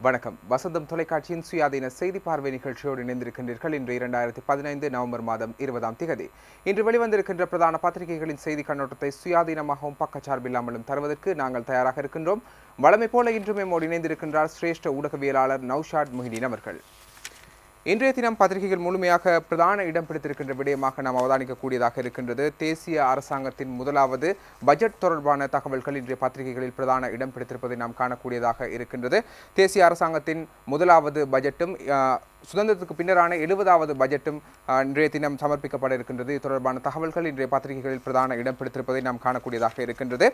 வணக்கம். வசந்தம் தொலைக்காட்சியின் சுயாதீன செய்தி பார்வை நிகழ்ச்சியோடு இணைந்திருக்கின்றீர்கள். இன்று 2015 நவம்பர் மாதம் 20ஆம் திகதி. இன்று வெளிவந்திருக்கின்ற பிரதான பத்திரிகைகளின் செய்தி கண்ணோட்டத்தை சுயாதீனமாகவும் பக்கச்சார்பில்லாமலும் தருவதற்கு நாங்கள் தயாராக இருக்கின்றோம். வழமை போல இன்றும் நம்மோடு இணைந்திருக்கின்றார் சிரேஷ்ட ஊடகவியலாளர் நௌஷாத் முஹிதீன் அவர்கள். இன்றைய தினம் பத்திரிகைகள் முழுமையாக பிரதான இடம் பிடித்திருக்கின்ற விடயமாக நாம் அவதானிக்கக்கூடியதாக இருக்கின்றது. தேசிய அரசாங்கத்தின் முதலாவது பட்ஜெட் தொடர்பான தகவல்கள் இன்றைய பத்திரிகைகளில் பிரதான இடம் பிடித்திருப்பதை நாம் காணக்கூடியதாக இருக்கின்றது. தேசிய அரசாங்கத்தின் முதலாவது பட்ஜெட்டும் சுதந்திரத்துக்கு பின்னரான 70வது பட்ஜெட்டும் இன்றைய தினம் சமர்ப்பிக்கப்பட இருக்கின்றது. இது தொடர்பான தகவல்கள் இன்றைய பத்திரிகைகளில் பிரதான இடம் பிடித்திருப்பதை நாம் காணக்கூடியதாக இருக்கின்றது.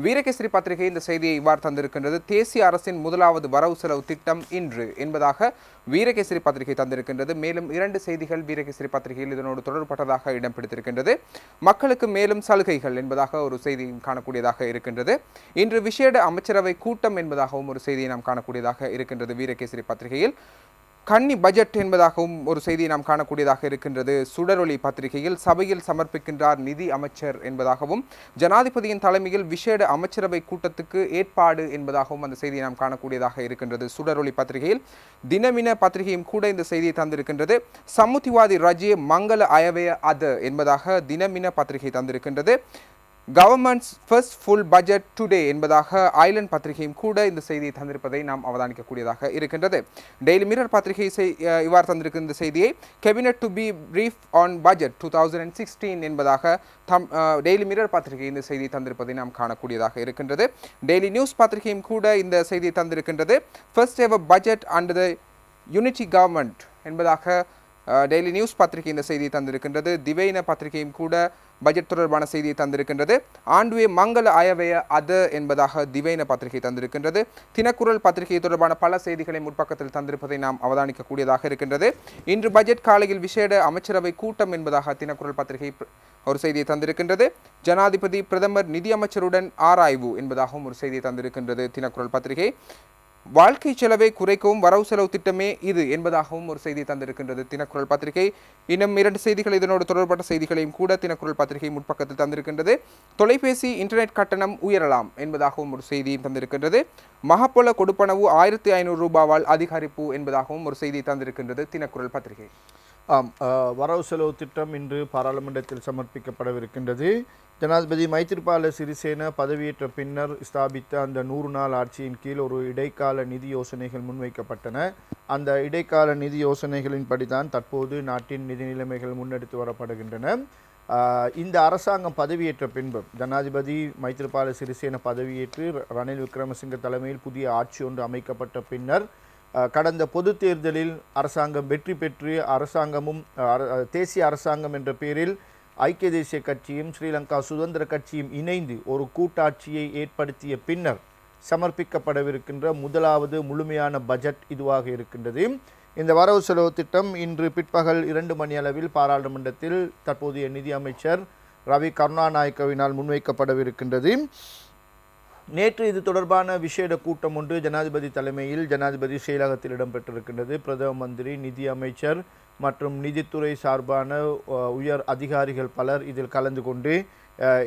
வீரகேசரி பத்திரிகை இந்த செய்தியை இவ்வாறு தந்திருக்கின்றது. தேசிய அரசின் முதலாவது வரவு செலவு திட்டம் இன்று என்பதாக வீரகேசரி பத்திரிகை தந்திருக்கின்றது. மேலும் 2 செய்திகள் வீரகேசரி பத்திரிகையில் இதனோடு தொடர்பட்டதாக இடம் பிடித்திருக்கின்றது. மக்களுக்கு மேலும் சலுகைகள் என்பதாக ஒரு செய்தியும் காணக்கூடியதாக இருக்கின்றது. இன்று விசேட அமைச்சரவை கூட்டம் என்பதாகவும் ஒரு செய்தியை நாம் காணக்கூடியதாக இருக்கின்றது. வீரகேசரி பத்திரிகையில் கன்னி பட்ஜெட் என்பதாகவும் ஒரு செய்தியை நாம் காணக்கூடியதாக இருக்கின்றது. சுடரொளி பத்திரிகையில் சபையில் சமர்ப்பிக்கின்றார் நிதி அமைச்சர் என்பதாகவும் ஜனாதிபதியின் தலைமையில் விசேட அமைச்சரவை கூட்டத்துக்கு ஏற்பாடு என்பதாகவும் அந்த செய்தியை நாம் காணக்கூடியதாக இருக்கின்றது. சுடரொளி பத்திரிகையில் தினமின பத்திரிகையும் கூட இந்த செய்தியை தந்திருக்கின்றது. சமுத்திவாதி ரஜே மங்கள அயவய அத என்பதாக தினமின பத்திரிகை தந்திருக்கின்றது. Government's first full budget today என்பதாக ஐலண்ட் பத்திரிகையும் கூட இந்த செய்தியை தந்திருப்பதை நாம் அவதானிக்கக்கூடியதாக இருக்கின்றது. டெய்லி மிரர் பத்திரிகை இவ்வாறு தந்திருக்கிற இந்த செய்தியை cabinet to be brief on budget 2016 என்பதாக டெய்லி மிரர் பத்திரிகை இந்த செய்தியை தந்திருப்பதை நாம் காணக்கூடியதாக இருக்கின்றது. டெய்லி நியூஸ் பத்திரிகையும் கூட இந்த செய்தியை தந்திருக்கின்றது. First ever budget under the unity government என்பதாக டெய்லி நியூஸ் பத்திரிகை இந்த செய்தியை தந்திருக்கின்றது. திவைன பத்திரிகையும் கூட பட்ஜெட் தொடர்பான செய்தியை தந்திருக்கின்றது. ஆண்டுவே மங்கள அயவய அத என்பதாக திவைன பத்திரிகை தந்திருக்கின்றது. தினக்குரல் பத்திரிகை தொடர்பான பல செய்திகளை முற்பக்கத்தில் தந்திருப்பதை நாம் அவதானிக்கக்கூடியதாக இருக்கின்றது. இன்று பட்ஜெட் காலையில் விசேட அமைச்சரவை கூட்டம் என்பதாக தினக்குரல் பத்திரிகை ஒரு செய்தியை தந்திருக்கின்றது. ஜனாதிபதி பிரதமர் நிதியமைச்சருடன் ஆராய்வு என்பதாகவும் ஒரு செய்தியை தந்திருக்கின்றது தினக்குரல் பத்திரிகை. வாழ்க்கை செலவை குறைக்கவும் வரவு செலவு திட்டமே இது என்பதாகவும் ஒரு செய்தி தந்திருக்கின்றது தினக்குரல் பத்திரிகை. இன்னும் 2 செய்திகள் இதனோடு தொடர்பட்ட செய்திகளையும் கூட தினக்குரல் பத்திரிகை முற்பக்கத்தில் தந்திருக்கின்றது. தொலைபேசி இன்டர்நெட் கட்டணம் உயரலாம் என்பதாகவும் ஒரு செய்தியும் தந்திருக்கின்றது. மகப்பொல கொடுப்பனவு 1500 ரூபாவால் அதிகரிப்பு என்பதாகவும் ஒரு செய்தி தந்திருக்கின்றது தினக்குரல் பத்திரிகை. வரவு செலவு திட்டம் இன்று பாராளுமன்றத்தில் சமர்ப்பிக்கப்படவிருக்கின்றது. ஜனாதிபதி மைத்திரிபால சிறிசேன பதவியேற்ற பின்னர் ஸ்தாபித்த அந்த 100 நாள் ஆட்சியின் கீழ் ஒரு இடைக்கால நிதி யோசனைகள் முன்வைக்கப்பட்டன. அந்த இடைக்கால நிதி யோசனைகளின்படி தான் தற்போது நாட்டின் நிதி நிலைமைகள் முன்னெடுத்து வரப்படுகின்றன. இந்த அரசாங்கம் பதவியேற்ற பின்பு ஜனாதிபதி மைத்திரிபால சிறிசேன பதவியேற்று ரணில் விக்ரமசிங்க தலைமையில் புதிய ஆட்சி ஒன்று அமைக்கப்பட்ட பின்னர் கடந்த பொது தேர்தலில் அரசாங்கம் வெற்றி பெற்று அரசாங்கமும் தேசிய அரசாங்கம் என்ற பெயரில் ஐக்கிய தேசிய கட்சியும் ஸ்ரீலங்கா சுதந்திர கட்சியும் இணைந்து ஒரு கூட்டாட்சியை ஏற்படுத்திய பின்னர் சமர்ப்பிக்கப்படவிருக்கின்ற முதலாவது முழுமையான பட்ஜெட் இதுவாக இருக்கின்றது. இந்த வரவு செலவு திட்டம் இன்று பிற்பகல் 2 மணி அளவில் பாராளுமன்றத்தில் தற்போதைய நிதி அமைச்சர் ரவி கருணாநாயக்கவினால் முன்வைக்கப்படவிருக்கின்றது. நேற்று இது தொடர்பான விசேட கூட்டம் ஒன்று ஜனாதிபதி தலைமையில் ஜனாதிபதி செயலகத்தில் இடம்பெற்றிருக்கின்றது. பிரதம மந்திரி, நிதி அமைச்சர் மற்றும் நிதித்துறை சார்பான உயர் அதிகாரிகள் பலர் இதில் கலந்து கொண்டு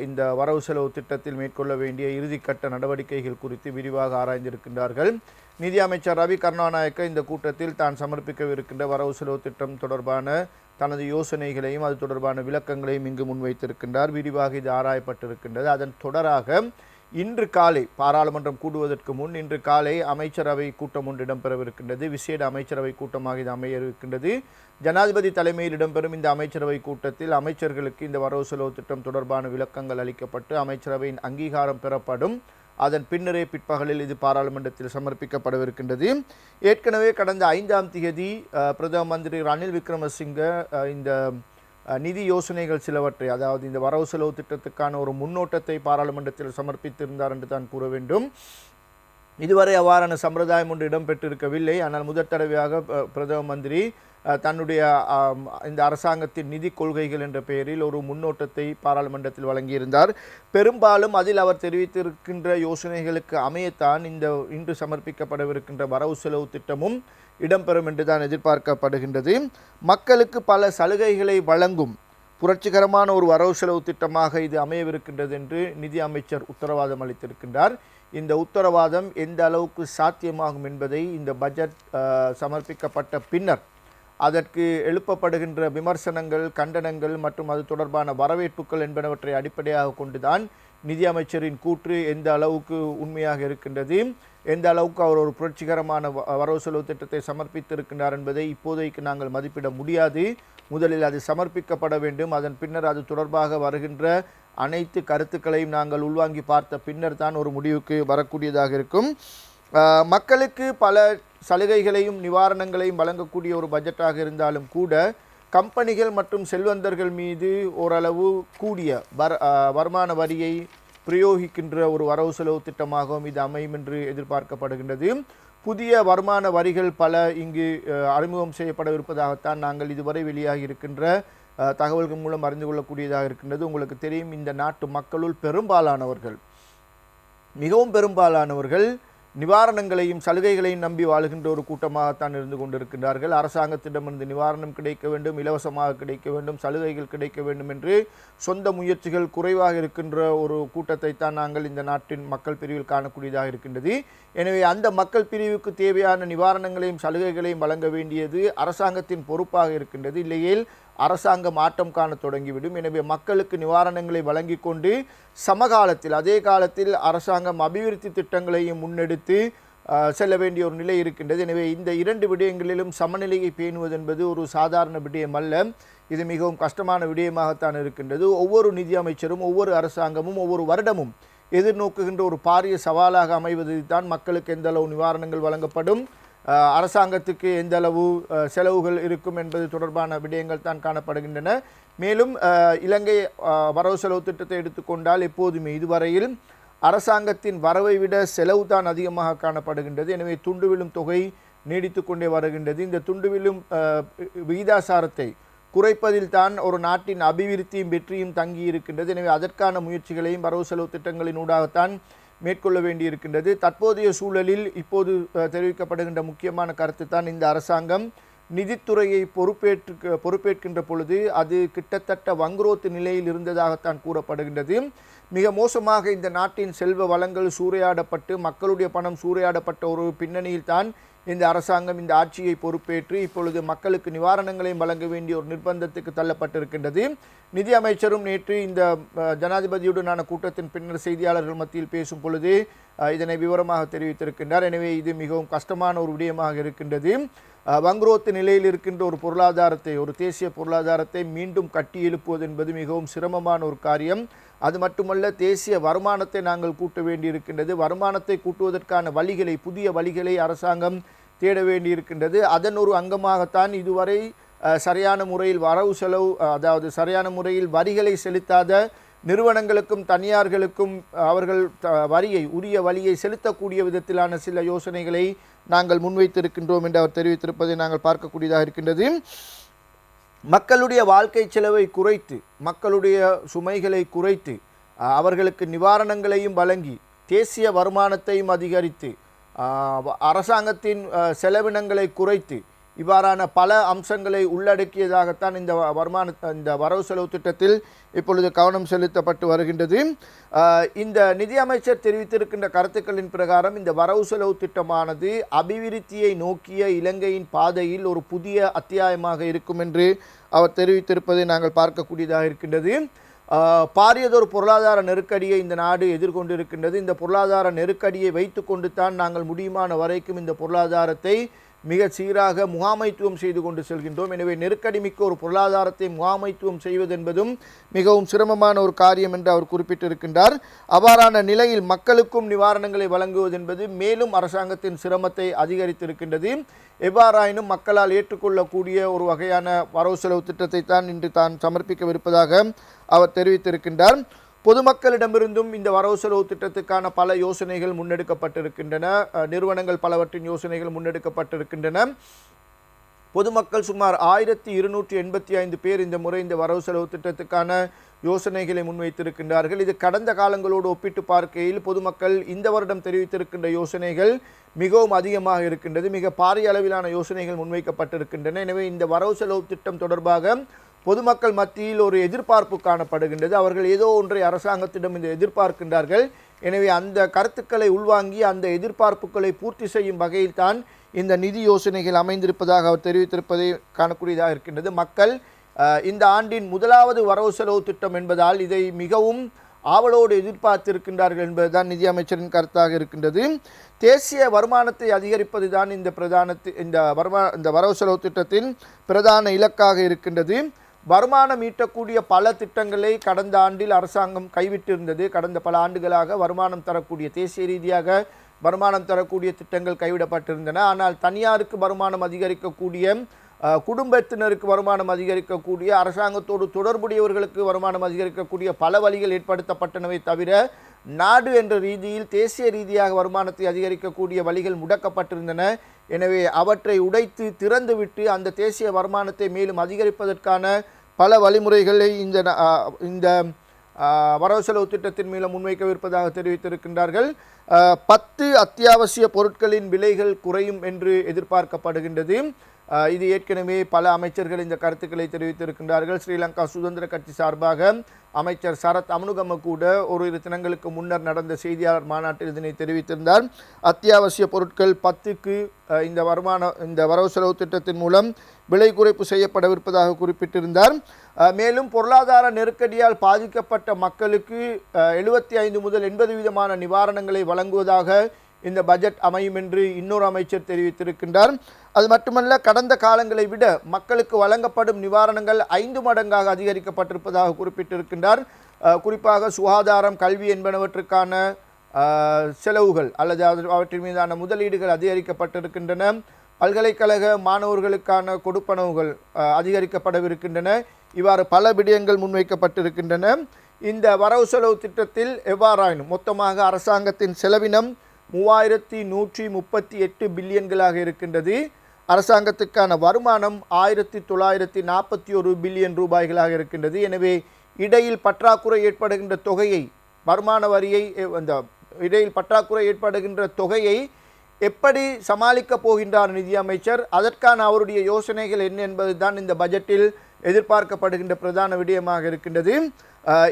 இந்த வரவு செலவு திட்டத்தில் மேற்கொள்ள வேண்டிய இறுதிக்கட்ட நடவடிக்கைகள் குறித்து விரிவாக ஆராய்ந்திருக்கின்றார்கள். நிதி அமைச்சர் ரவி கருணாநாயக்க இந்த கூட்டத்தில் தான் சமர்ப்பிக்கவிருக்கின்ற வரவு செலவு திட்டம் தொடர்பான தனது யோசனைகளையும் அது தொடர்பான விளக்கங்களையும் இங்கு முன்வைத்திருக்கின்றார். விரிவாக இது ஆராயப்பட்டிருக்கின்றது. அதன் தொடராக இன்று காலை பாராளுமன்றம் கூடுவதற்கு முன் இன்று காலை அமைச்சரவை கூட்டம் ஒன்று இடம்பெறவிருக்கின்றது. விசேட அமைச்சரவை கூட்டமாக இது அமைய இருக்கின்றது. ஜனாதிபதி தலைமையில் இடம்பெறும் இந்த அமைச்சரவை கூட்டத்தில் அமைச்சர்களுக்கு இந்த வரவு செலவு திட்டம் தொடர்பான விளக்கங்கள் அளிக்கப்பட்டு அமைச்சரவையின் அங்கீகாரம் பெறப்படும். அதன் பின்னரே பிற்பகலில் இது பாராளுமன்றத்தில் சமர்ப்பிக்கப்படவிருக்கின்றது. ஏற்கனவே கடந்த 5ஆம் தேதி பிரதம மந்திரி ரணில் விக்ரமசிங்க இந்த நிதி யோசனைகள் சிலவற்றை, அதாவது இந்த வரவு செலவு திட்டத்துக்கான ஒரு முன்னோட்டத்தை பாராளுமன்றத்தில் சமர்ப்பித்திருந்தார் என்று தான் கூற வேண்டும். இதுவரை அவ்வாறான சம்பிரதாயம் ஒன்று இடம்பெற்றிருக்கவில்லை. ஆனால் முதற் தடவையாக பிரதம மந்திரி தன்னுடைய இந்த அரசாங்கத்தின் நிதி கொள்கைகள் என்ற பெயரில் ஒரு முன்னோட்டத்தை பாராளுமன்றத்தில் வழங்கியிருந்தார். பெரும்பாலும் அதில் அவர் தெரிவித்திருக்கின்ற யோசனைகளுக்கு அமையத்தான் இந்த இன்று சமர்ப்பிக்கப்படவிருக்கின்ற வரவு செலவு திட்டமும் இடம்பெறும் என்று தான் எதிர்பார்க்கப்படுகின்றது. மக்களுக்கு பல சலுகைகளை வழங்கும் புரட்சிகரமான ஒரு வரவு செலவு திட்டமாக இது அமையவிருக்கின்றது என்று நிதி அமைச்சர் உத்தரவாதம் அளித்திருக்கின்றார். இந்த உத்தரவாதம் எந்த அளவுக்கு சாத்தியமாகும் என்பதை இந்த பட்ஜெட் சமர்ப்பிக்கப்பட்ட பின்னர் அதற்கு எழுப்பப்படுகின்ற விமர்சனங்கள், கண்டனங்கள் மற்றும் அது தொடர்பான வரவேற்புகள் என்பனவற்றை அடிப்படையாக கொண்டுதான் நிதி அமைச்சரின் கூற்று எந்த அளவுக்கு உண்மையாக இருக்கின்றது, எந்த அளவுக்கு அவர் ஒரு புரட்சிகரமான வரவு செலவு திட்டத்தை சமர்ப்பித்திருக்கின்றார் என்பதை இப்போதைக்கு நாங்கள் மதிப்பிட முடியாது. முதலில் அது சமர்ப்பிக்கப்பட வேண்டும். அதன் பின்னர் அது தொடர்பாக வருகின்ற அனைத்து கருத்துக்களையும் நாங்கள் உள்வாங்கி பார்த்த பின்னர் தான் ஒரு முடிவுக்கு வரக்கூடியதாக இருக்கும். மக்களுக்கு பல சலுகைகளையும் நிவாரணங்களையும் வழங்கக்கூடிய ஒரு பட்ஜெட்டாக இருந்தாலும் கூட கம்பெனிகள் மற்றும் செல்வந்தர்கள் மீது ஓரளவு கூடிய வருமான வரியை பிரயோகிக்கின்ற ஒரு வரவு செலவு திட்டமாகவும் இது அமையும் என்று எதிர்பார்க்கப்படுகின்றது. புதிய வருமான வரிகள் பல இங்கு அறிமுகம் செய்யப்படவிருப்பதாகத்தான் நாங்கள் இதுவரை வெளியாகி இருக்கின்ற தகவல்கள் மூலம் அறிந்து கொள்ளக்கூடியதாக இருக்கின்றது. உங்களுக்கு தெரியும், இந்த நாட்டு மக்களுள் மிகவும் பெரும்பாலானவர்கள் நிவாரணங்களையும் சலுகைகளையும் நம்பி வாழுகின்ற ஒரு கூட்டமாகத்தான் இருந்து கொண்டிருக்கின்றார்கள். அரசாங்கத்திடமிருந்து நிவாரணம் கிடைக்க வேண்டும், இலவசமாக கிடைக்க வேண்டும், சலுகைகள் கிடைக்க வேண்டும் என்று சொந்த முயற்சிகள் குறைவாக இருக்கின்ற ஒரு கூட்டத்தை தான் நாங்கள் இந்த நாட்டின் மக்கள் பிரிவில் காணக்கூடியதாக இருக்கின்றது. எனவே அந்த மக்கள் பிரிவுக்கு தேவையான நிவாரணங்களையும் சலுகைகளையும் வழங்க வேண்டியது அரசாங்கத்தின் பொறுப்பாக இருக்கின்றது. இல்லையேல் அரசாங்கம் ஆட்டம் காண தொடங்கிவிடும். எனவே மக்களுக்கு நிவாரணங்களை வழங்கி கொண்டு சமகாலத்தில் அதே காலத்தில் அரசாங்கம் அபிவிருத்தி திட்டங்களையும் முன்னெடுத்து செல்ல வேண்டிய ஒரு நிலை இருக்கின்றது. எனவே இந்த இரண்டு விடயங்களிலும் சமநிலையை பேணுவது என்பது ஒரு சாதாரண விடயம் அல்ல. இது மிகவும் கஷ்டமான விடயமாகத்தான் இருக்கின்றது. ஒவ்வொரு நிதி அமைச்சரும் ஒவ்வொரு அரசாங்கமும் ஒவ்வொரு வருடமும் எதிர்நோக்குகின்ற ஒரு பாரிய சவாலாக அமைவது தான் மக்களுக்கு எந்த அளவு நிவாரணங்கள் வழங்கப்படும், அரசாங்கத்துக்கு எந்த அளவு செலவுகள் இருக்கும் என்பது தொடர்பான விடயங்கள் தான் காணப்படுகின்றன. மேலும் இலங்கை வரவு செலவு திட்டத்தை எடுத்துக்கொண்டால் எப்போதுமே இதுவரையில் அரசாங்கத்தின் வரவை விட செலவு தான் அதிகமாக காணப்படுகின்றது. எனவே துண்டு விழும் தொகை நீடித்து கொண்டே வருகின்றது. இந்த துண்டு விழும் விகிதாசாரத்தை குறைப்பதில் தான் ஒரு நாட்டின் அபிவிருத்தியும் வெற்றியும் தங்கி இருக்கின்றது. எனவே அதற்கான முயற்சிகளையும் வரவு செலவு திட்டங்களின் ஊடாகத்தான் மேற்கொள்ள வேண்டியிருக்கின்றது. தற்போதைய சூழலில் இப்போது தெரிவிக்கப்படுகின்ற முக்கியமான கருத்து தான், இந்த அரசாங்கம் நிதித்துறையை பொறுப்பேற்கின்ற பொழுது அது கிட்டத்தட்ட வங்குரோத்து நிலையில் இருந்ததாகத்தான் கூறப்படுகின்றது. மிக மோசமாக இந்த நாட்டின் செல்வ வளங்கள் சூறையாடப்பட்டு மக்களுடைய பணம் சூறையாடப்பட்ட ஒரு பின்னணியில் தான் இந்த அரசாங்கம் இந்த ஆட்சியை பொறுப்பேற்று இப்பொழுது மக்களுக்கு நிவாரணங்களையும் வழங்க வேண்டிய ஒரு நிர்பந்தத்துக்கு தள்ளப்பட்டிருக்கின்றது. நிதி அமைச்சரும் நேற்று இந்த ஜனாதிபதியுடனான கூட்டத்தின் பின்னர் செய்தியாளர்கள் மத்தியில் பேசும் பொழுது இதனை விவரமாக தெரிவித்திருக்கின்றார். எனவே இது மிகவும் கஷ்டமான ஒரு விடயமாக இருக்கின்றது. வங்குரோத்து நிலையில் இருக்கின்ற ஒரு பொருளாதாரத்தை, ஒரு தேசிய பொருளாதாரத்தை மீண்டும் கட்டி எழுப்புவது என்பது மிகவும் சிரமமான ஒரு காரியம். அது மட்டுமல்ல, தேசிய வருமானத்தை நாங்கள் கூட்ட வேண்டியிருக்கின்றது. வருமானத்தை கூட்டுவதற்கான வழிகளை, புதிய வழிகளை அரசாங்கம் தேட வேண்டியிருக்கின்றது. அதன் ஒரு அங்கமாகத்தான் இதுவரை சரியான முறையில் வரவு செலவு, அதாவது சரியான முறையில் வரிகளை செலுத்தாத நிறுவனங்களுக்கும் தனியார்களுக்கும் அவர்கள் உரிய வழியை செலுத்தக்கூடிய விதத்திலான சில யோசனைகளை நாங்கள் முன்வைத்திருக்கின்றோம் என்று அவர் தெரிவித்திருப்பதை நாங்கள் பார்க்கக்கூடியதாக இருக்கின்றது. மக்களுடைய வாழ்க்கை செலவை குறைத்து, மக்களுடைய சுமைகளை குறைத்து, அவர்களுக்கு நிவாரணங்களையும் வழங்கி, தேசிய வருமானத்தையும் அதிகரித்து, அரசாங்கத்தின் செலவினங்களை குறைத்து, இவ்வாறான பல அம்சங்களை உள்ளடக்கியதாகத்தான் இந்த வரவு செலவு திட்டத்தில் இப்பொழுது கவனம் செலுத்தப்பட்டு வருகின்றது. இந்த நிதி அமைச்சர் தெரிவித்திருக்கின்ற கருத்துக்களின் பிரகாரம் இந்த வரவு செலவு திட்டமானது அபிவிருத்தியை நோக்கிய இலங்கையின் பாதையில் ஒரு புதிய அத்தியாயமாக இருக்கும் என்று அவர் தெரிவித்திருப்பதை நாங்கள் பார்க்கக்கூடியதாக இருக்கின்றது. பாரியதொரு பொருளாதார நெருக்கடியை இந்த நாடு எதிர்கொண்டிருக்கின்றது. இந்த பொருளாதார நெருக்கடியை வைத்து கொண்டு தான் நாங்கள் முடியுமான வரைக்கும் இந்த பொருளாதாரத்தை மிக சீராக முகாமைத்துவம் செய்து கொண்டு செல்கின்றோம். எனவே நெருக்கடி மிக்க ஒரு பொருளாதாரத்தை முகாமைத்துவம் செய்வதென்பதும் மிகவும் சிரமமான ஒரு காரியம் என்று அவர் குறிப்பிட்டிருக்கின்றார். அவ்வாறான நிலையில் மக்களுக்கும் நிவாரணங்களை வழங்குவது என்பது மேலும் அரசாங்கத்தின் சிரமத்தை அதிகரித்திருக்கின்றது. எவ்வாறாயினும் மக்களால் ஏற்றுக்கொள்ளக்கூடிய ஒரு வகையான வரவு செலவு திட்டத்தை தான் இன்று தான் சமர்ப்பிக்கவிருப்பதாக அவர் தெரிவித்திருக்கின்றார். பொதுமக்களிடமிருந்தும் இந்த வரவு செலவு திட்டத்துக்கான பல யோசனைகள் முன்னெடுக்கப்பட்டிருக்கின்றன. நிறுவனங்கள் பலவற்றின் யோசனைகள் முன்னெடுக்கப்பட்டிருக்கின்றன. பொதுமக்கள் சுமார் 1285 பேர் இந்த முறை இந்த வரவு செலவு திட்டத்துக்கான யோசனைகளை முன்வைத்திருக்கின்றார்கள். இது கடந்த காலங்களோடு ஒப்பிட்டு பார்க்கையில் பொதுமக்கள் இந்த வருடம் தெரிவித்திருக்கின்ற யோசனைகள் மிகவும் அதிகமாக இருக்கின்றது. மிக பாரிய அளவிலான யோசனைகள் முன்வைக்கப்பட்டிருக்கின்றன. எனவே இந்த வரவு செலவு திட்டம் தொடர்பாக பொதுமக்கள் மத்தியில் ஒரு எதிர்பார்ப்பு காணப்படுகின்றது. அவர்கள் ஏதோ ஒன்றை அரசாங்கத்திடம் இந்த எதிர்பார்க்கின்றார்கள். எனவே அந்த கருத்துக்களை உள்வாங்கி அந்த எதிர்பார்ப்புகளை பூர்த்தி செய்யும் வகையில் தான் இந்த நிதி யோசனைகள் அமைந்திருப்பதாக அவர் தெரிவித்திருப்பதை காணக்கூடியதாக இருக்கின்றது. மக்கள் இந்த ஆண்டின் முதலாவது வரவு செலவு திட்டம் என்பதால் இதை மிகவும் ஆவலோடு எதிர்பார்த்திருக்கின்றார்கள் என்பதுதான் நிதியமைச்சரின் கருத்தாக இருக்கின்றது. தேசிய வருமானத்தை அதிகரிப்பது தான் இந்த வரவு செலவு திட்டத்தின் பிரதான இலக்காக இருக்கின்றது. வருமானம் ஈட்டக்கூடிய பல திட்டங்களை கடந்த ஆண்டில் அரசாங்கம் கைவிட்டிருந்தது. கடந்த பல ஆண்டுகளாக வருமானம் தரக்கூடிய தேசிய ரீதியாக வருமானம் தரக்கூடிய திட்டங்கள் கைவிடப்பட்டிருந்தன. ஆனால் தனியாருக்கு வருமானம் அதிகரிக்கக்கூடிய, குடும்பத்தினருக்கு வருமானம் அதிகரிக்கக்கூடிய, அரசாங்கத்தோடு தொடர்புடையவர்களுக்கு வருமானம் அதிகரிக்கக்கூடிய பல வழிகள் ஏற்படுத்தப்பட்டனவே தவிர நாடு என்ற ரீதியில் தேசிய ரீதியாக வருமானத்தை அதிகரிக்கக்கூடிய வழிகள் முடக்கப்பட்டிருந்தன. எனவே அவற்றை உடைத்து திறந்துவிட்டு அந்த தேசிய வருமானத்தை மேலும் அதிகரிப்பதற்கான பல வழிமுறைகளை இந்த வரவு செலவு திட்டத்தின் மூலம் முன்வைக்கவிருப்பதாக தெரிவித்திருக்கின்றார்கள். 10 அத்தியாவசிய பொருட்களின் விலைகள் குறையும் என்று எதிர்பார்க்கப்படுகின்றது. இது ஏற்கனவே பல அமைச்சர்கள் இந்த கருத்துக்களை தெரிவித்திருக்கின்றார்கள். ஸ்ரீலங்கா சுதந்திர கட்சி சார்பாக அமைச்சர் சரத் அமுனுகம கூட ஒரு தினங்களுக்கு முன்னர் நடந்த செய்தியாளர் மாநாட்டில் இதனை தெரிவித்திருந்தார். அத்தியாவசிய பொருட்கள் 10க்கு இந்த வரவு செலவு திட்டத்தின் மூலம் விலை குறைப்பு செய்யப்படவிருப்பதாக குறிப்பிட்டிருந்தார். மேலும் பொருளாதார நெருக்கடியால் பாதிக்கப்பட்ட மக்களுக்கு 75 முதல் 80% நிவாரணங்களை வழங்குவதாக இந்த பட்ஜெட் அமையும் என்று இன்னொரு அமைச்சர் தெரிவித்திருக்கின்றார். அது மட்டுமல்ல, கடந்த காலங்களை விட மக்களுக்கு வழங்கப்படும் நிவாரணங்கள் 5 மடங்காக அதிகரிக்கப்பட்டிருப்பதாக குறிப்பிட்டிருக்கின்றார். குறிப்பாக சுகாதாரம், கல்வி என்பனவற்றுக்கான செலவுகள் அல்லது அவற்றின் மீதான முதலீடுகள் அதிகரிக்கப்பட்டிருக்கின்றன. பல்கலைக்கழக மாணவர்களுக்கான கொடுப்பனவுகள் அதிகரிக்கப்படவிருக்கின்றன. இவ்வாறு பல விடயங்கள் முன்வைக்கப்பட்டிருக்கின்றன. இந்த வரவு செலவு திட்டத்தில் எவ்வாறாயினும் மொத்தமாக அரசாங்கத்தின் செலவினம் 3138 பில்லியன்களாக இருக்கின்றது. அரசாங்கத்துக்கான வருமானம் 1941 பில்லியன் ரூபாய்களாக இருக்கின்றது. எனவே இடையில் பற்றாக்குறை ஏற்படுகின்ற தொகையை, வருமான வரியை, இடையில் பற்றாக்குறை ஏற்படுகின்ற தொகையை எப்படி சமாளிக்கப் போகின்றார் நிதியமைச்சர், அதற்கான அவருடைய யோசனைகள் என்ன என்பது தான் இந்த பட்ஜெட்டில் எதிர்பார்க்கப்படுகின்ற பிரதான விடயமாக இருக்கின்றது.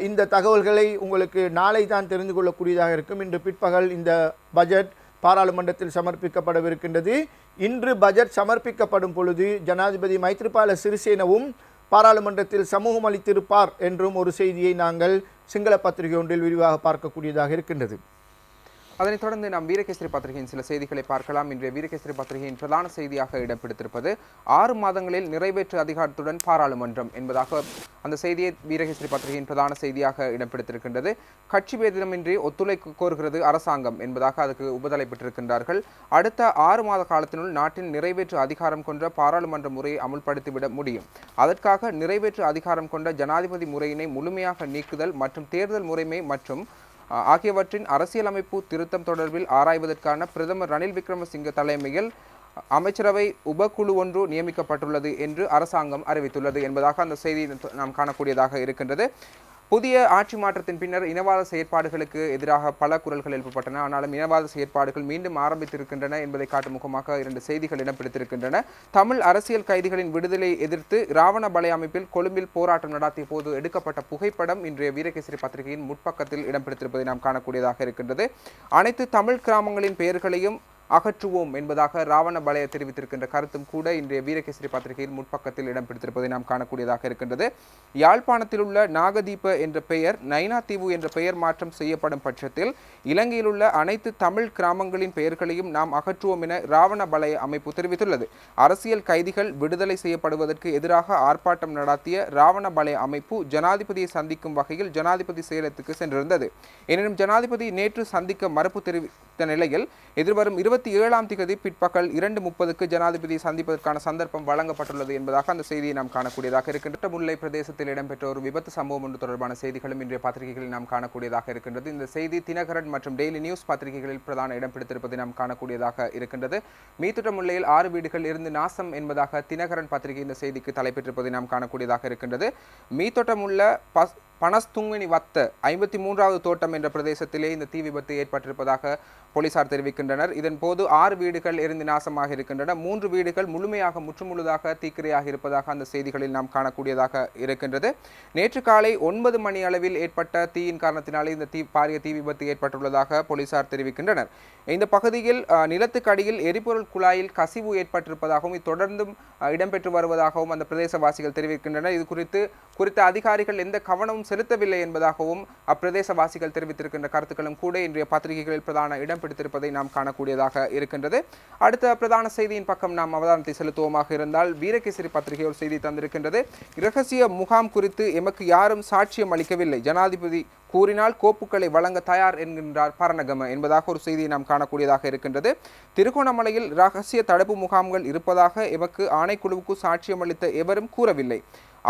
இந்த தகவல்களை உங்களுக்கு நாளை தான் தெரிந்து கொள்ளக்கூடியதாக இருக்கும். இன்று பிற்பகல் இந்த பட்ஜெட் பாராளுமன்றத்தில் சமர்ப்பிக்கப்படவிருக்கின்றது. இன்று பட்ஜெட் சமர்ப்பிக்கப்படும் பொழுது ஜனாதிபதி மைத்ரிபால சிறிசேனவும் பாராளுமன்றத்தில் சமூகம் அளித்திருப்பார் என்றும் ஒரு செய்தியை நாங்கள் சிங்கள பத்திரிகை ஒன்றில் விரிவாக பார்க்கக்கூடியதாக இருக்கின்றது. அதனைத் தொடர்ந்து நாம் வீரகேசரி பத்திரிகையின் சில செய்திகளை பார்க்கலாம். இன்றைய வீரகேசரி பத்திரிகையின் பிரதான செய்தியாக இடம் பிடித்திருப்பது 6 மாதங்களில் நிறைவேற்று அதிகாரத்துடன் பாராளுமன்றம் என்பதாக அந்த செய்தியை வீரகேசரி பத்திரிகையின் பிரதான செய்தியாக இடம் பிடித்திருக்கின்றது. கட்சி பேதமின்றி ஒத்துழைப்பு கோருகிறது அரசாங்கம் என்பதாக அதுக்கு உபதலைப்பட்டிருக்கின்றார்கள். அடுத்த 6 மாத காலத்தினுள் நாட்டின் நிறைவேற்று அதிகாரம் கொண்ட பாராளுமன்ற முறையை அமுல்படுத்திவிட முடியும். அதற்காக நிறைவேற்று அதிகாரம் கொண்ட ஜனாதிபதி முறையினை முழுமையாக நீக்குதல் மற்றும் தேர்தல் முறைமை மற்றும் ஆகியவற்றின் அரசியலமைப்பு திருத்தம் தொடர்பில் ஆராய்வதற்கான பிரதமர் ரணில் விக்ரமசிங்க தலைமையில் அமைச்சரவை உபக்குழு ஒன்று நியமிக்கப்பட்டுள்ளது என்று அரசாங்கம் அறிவித்துள்ளது என்பதாக அந்த செய்தி நாம் காணக்கூடியதாக இருக்கின்றது. புதிய ஆட்சி மாற்றத்தின் பின்னர் இனவாத செயற்பாடுகளுக்கு எதிராக பல குரல்கள் எழுப்பப்பட்டன. ஆனாலும் இனவாத செயற்பாடுகள் மீண்டும் ஆரம்பித்திருக்கின்றன என்பதை காட்டும் முகமாக 2 செய்திகள் இடம் பிடித்திருக்கின்றன. தமிழ் அரசியல் கைதிகளின் விடுதலையை எதிர்த்து ராவணபலை அமைப்பில் கொழும்பில் போராட்டம் நடத்திய போது எடுக்கப்பட்ட புகைப்படம் இன்றைய வீரகேசரி பத்திரிகையின் முற்பக்கத்தில் இடம் பிடித்திருப்பதை நாம் காணக்கூடியதாக இருக்கின்றது. அனைத்து தமிழ் கிராமங்களின் பெயர்களையும் அகற்றுவோம் என்பதாக ராவணபலையை தெரிவித்திருக்கின்ற கருத்தும் கூட இன்றைய வீரகேசரி பத்திரிகையில் முற்பக்கத்தில் இடம் பிடித்திருப்பதை நாம் காணக்கூடியதாக இருக்கின்றது. யாழ்ப்பாணத்தில் உள்ள நாகதீப என்ற பெயர் நைனாதீவு என்ற பெயர் மாற்றம் செய்யப்படும் பட்சத்தில் இலங்கையில் உள்ள அனைத்து தமிழ் கிராமங்களின் பெயர்களையும் நாம் அகற்றுவோம் என ராவணபலைய அமைப்பு தெரிவித்துள்ளது. அரசியல் கைதிகள் விடுதலை செய்யப்படுவதற்கு எதிராக ஆர்ப்பாட்டம் நடத்திய ராவணபலைய அமைப்பு ஜனாதிபதியை சந்திக்கும் வகையில் ஜனாதிபதி செயலகத்துக்கு சென்றிருந்தது. எனினும் ஜனாதிபதி நேற்று சந்திக்க மறுப்பு தெரிவித்த நிலையில் எதிர்வரும் 27ஆம் தேதி பிற்பகல் 2:30க்கு ஜனாதிபதியை சந்திப்பதற்கான சந்தர்ப்பம் வழங்கப்பட்டுள்ளது என்பதாக அந்த செய்தியை நாம் காணக்கூடியதாக இருக்கின்ற முல்லை பிரதேசத்தில் இடம்பெற்ற ஒரு விபத்து சம்பவம் ஒன்று தொடர்பான செய்திகளும் இன்றைய பத்திரிகைகளில் நாம் காணக்கூடியதாக இருக்கின்றது. இந்த செய்தி தினகரன் மற்றும் டெய்லி நியூஸ் பத்திரிகைகளில் பிரதான இடம் பிடித்திருப்பதை நாம் காணக்கூடியதாக இருக்கின்றது. மீத்துட்ட முல்லையில் 6 வீடுகள் இருந்து நாசம் என்பதாக தினகரன் பத்திரிகை இந்த செய்திக்கு தலைப்பெற்றிருப்பதை நாம் காணக்கூடியதாக இருக்கின்றது. மீத்தொட்டமுள்ள பனஸ்துங்கினி வத்த 53வது தோட்டம் என்ற பிரதேசத்திலே இந்த தீ விபத்து ஏற்பட்டிருப்பதாக போலீசார் தெரிவிக்கின்றனர். இதன் போது 6 வீடுகள் எரிந்து நாசமாக இருக்கின்றன. 3 வீடுகள் முழுமையாக முற்றுமுழுதாக தீக்கிரையாக இருப்பதாக அந்த செய்திகளில் நாம் காணக்கூடியதாக இருக்கின்றது. நேற்று காலை 9 மணி அளவில் ஏற்பட்ட தீயின் காரணத்தினாலே இந்த பாரிய தீ விபத்து ஏற்பட்டுள்ளதாக போலீசார் தெரிவிக்கின்றனர். இந்த பகுதியில் நிலத்துக்கு அடியில் எரிபொருள் குழாயில் கசிவு ஏற்பட்டிருப்பதாகவும் இது தொடர்ந்தும் இடம்பெற்று வருவதாகவும் அந்த பிரதேசவாசிகள் தெரிவிக்கின்றனர். இது குறித்த அதிகாரிகள் எந்த கவனமும் செலுத்தவில்லை என்பதாகவும் அப்பிரதேசவாசிகள் தெரிவித்திருக்கின்ற கருத்துக்களும் கூட இன்றைய பத்திரிகைகளில் பிரதான இடம் பிடித்திருப்பதை நாம் காணக்கூடியதாக இருக்கின்றது. அடுத்த பிரதான செய்தியின் பக்கம் நாம் அவதானத்தை செலுத்துவோமாக இருந்தால் வீரகேசரி பத்திரிகை ஒரு செய்தி தந்திருக்கின்றது. இரகசிய முகாம் குறித்து எமக்கு யாரும் சாட்சியம் அளிக்கவில்லை, ஜனாதிபதி கூறினால் கோப்புகளை வழங்க தயார் என்கின்றார் பரணகம என்பதாக ஒரு செய்தியை நாம் காணக்கூடியதாக இருக்கின்றது. திருகோணமலையில் இரகசிய தடுப்பு முகாம்கள் இருப்பதாக எமக்கு ஆணைக்குழுவுக்கு சாட்சியம் அளித்த எவரும் கூறவில்லை.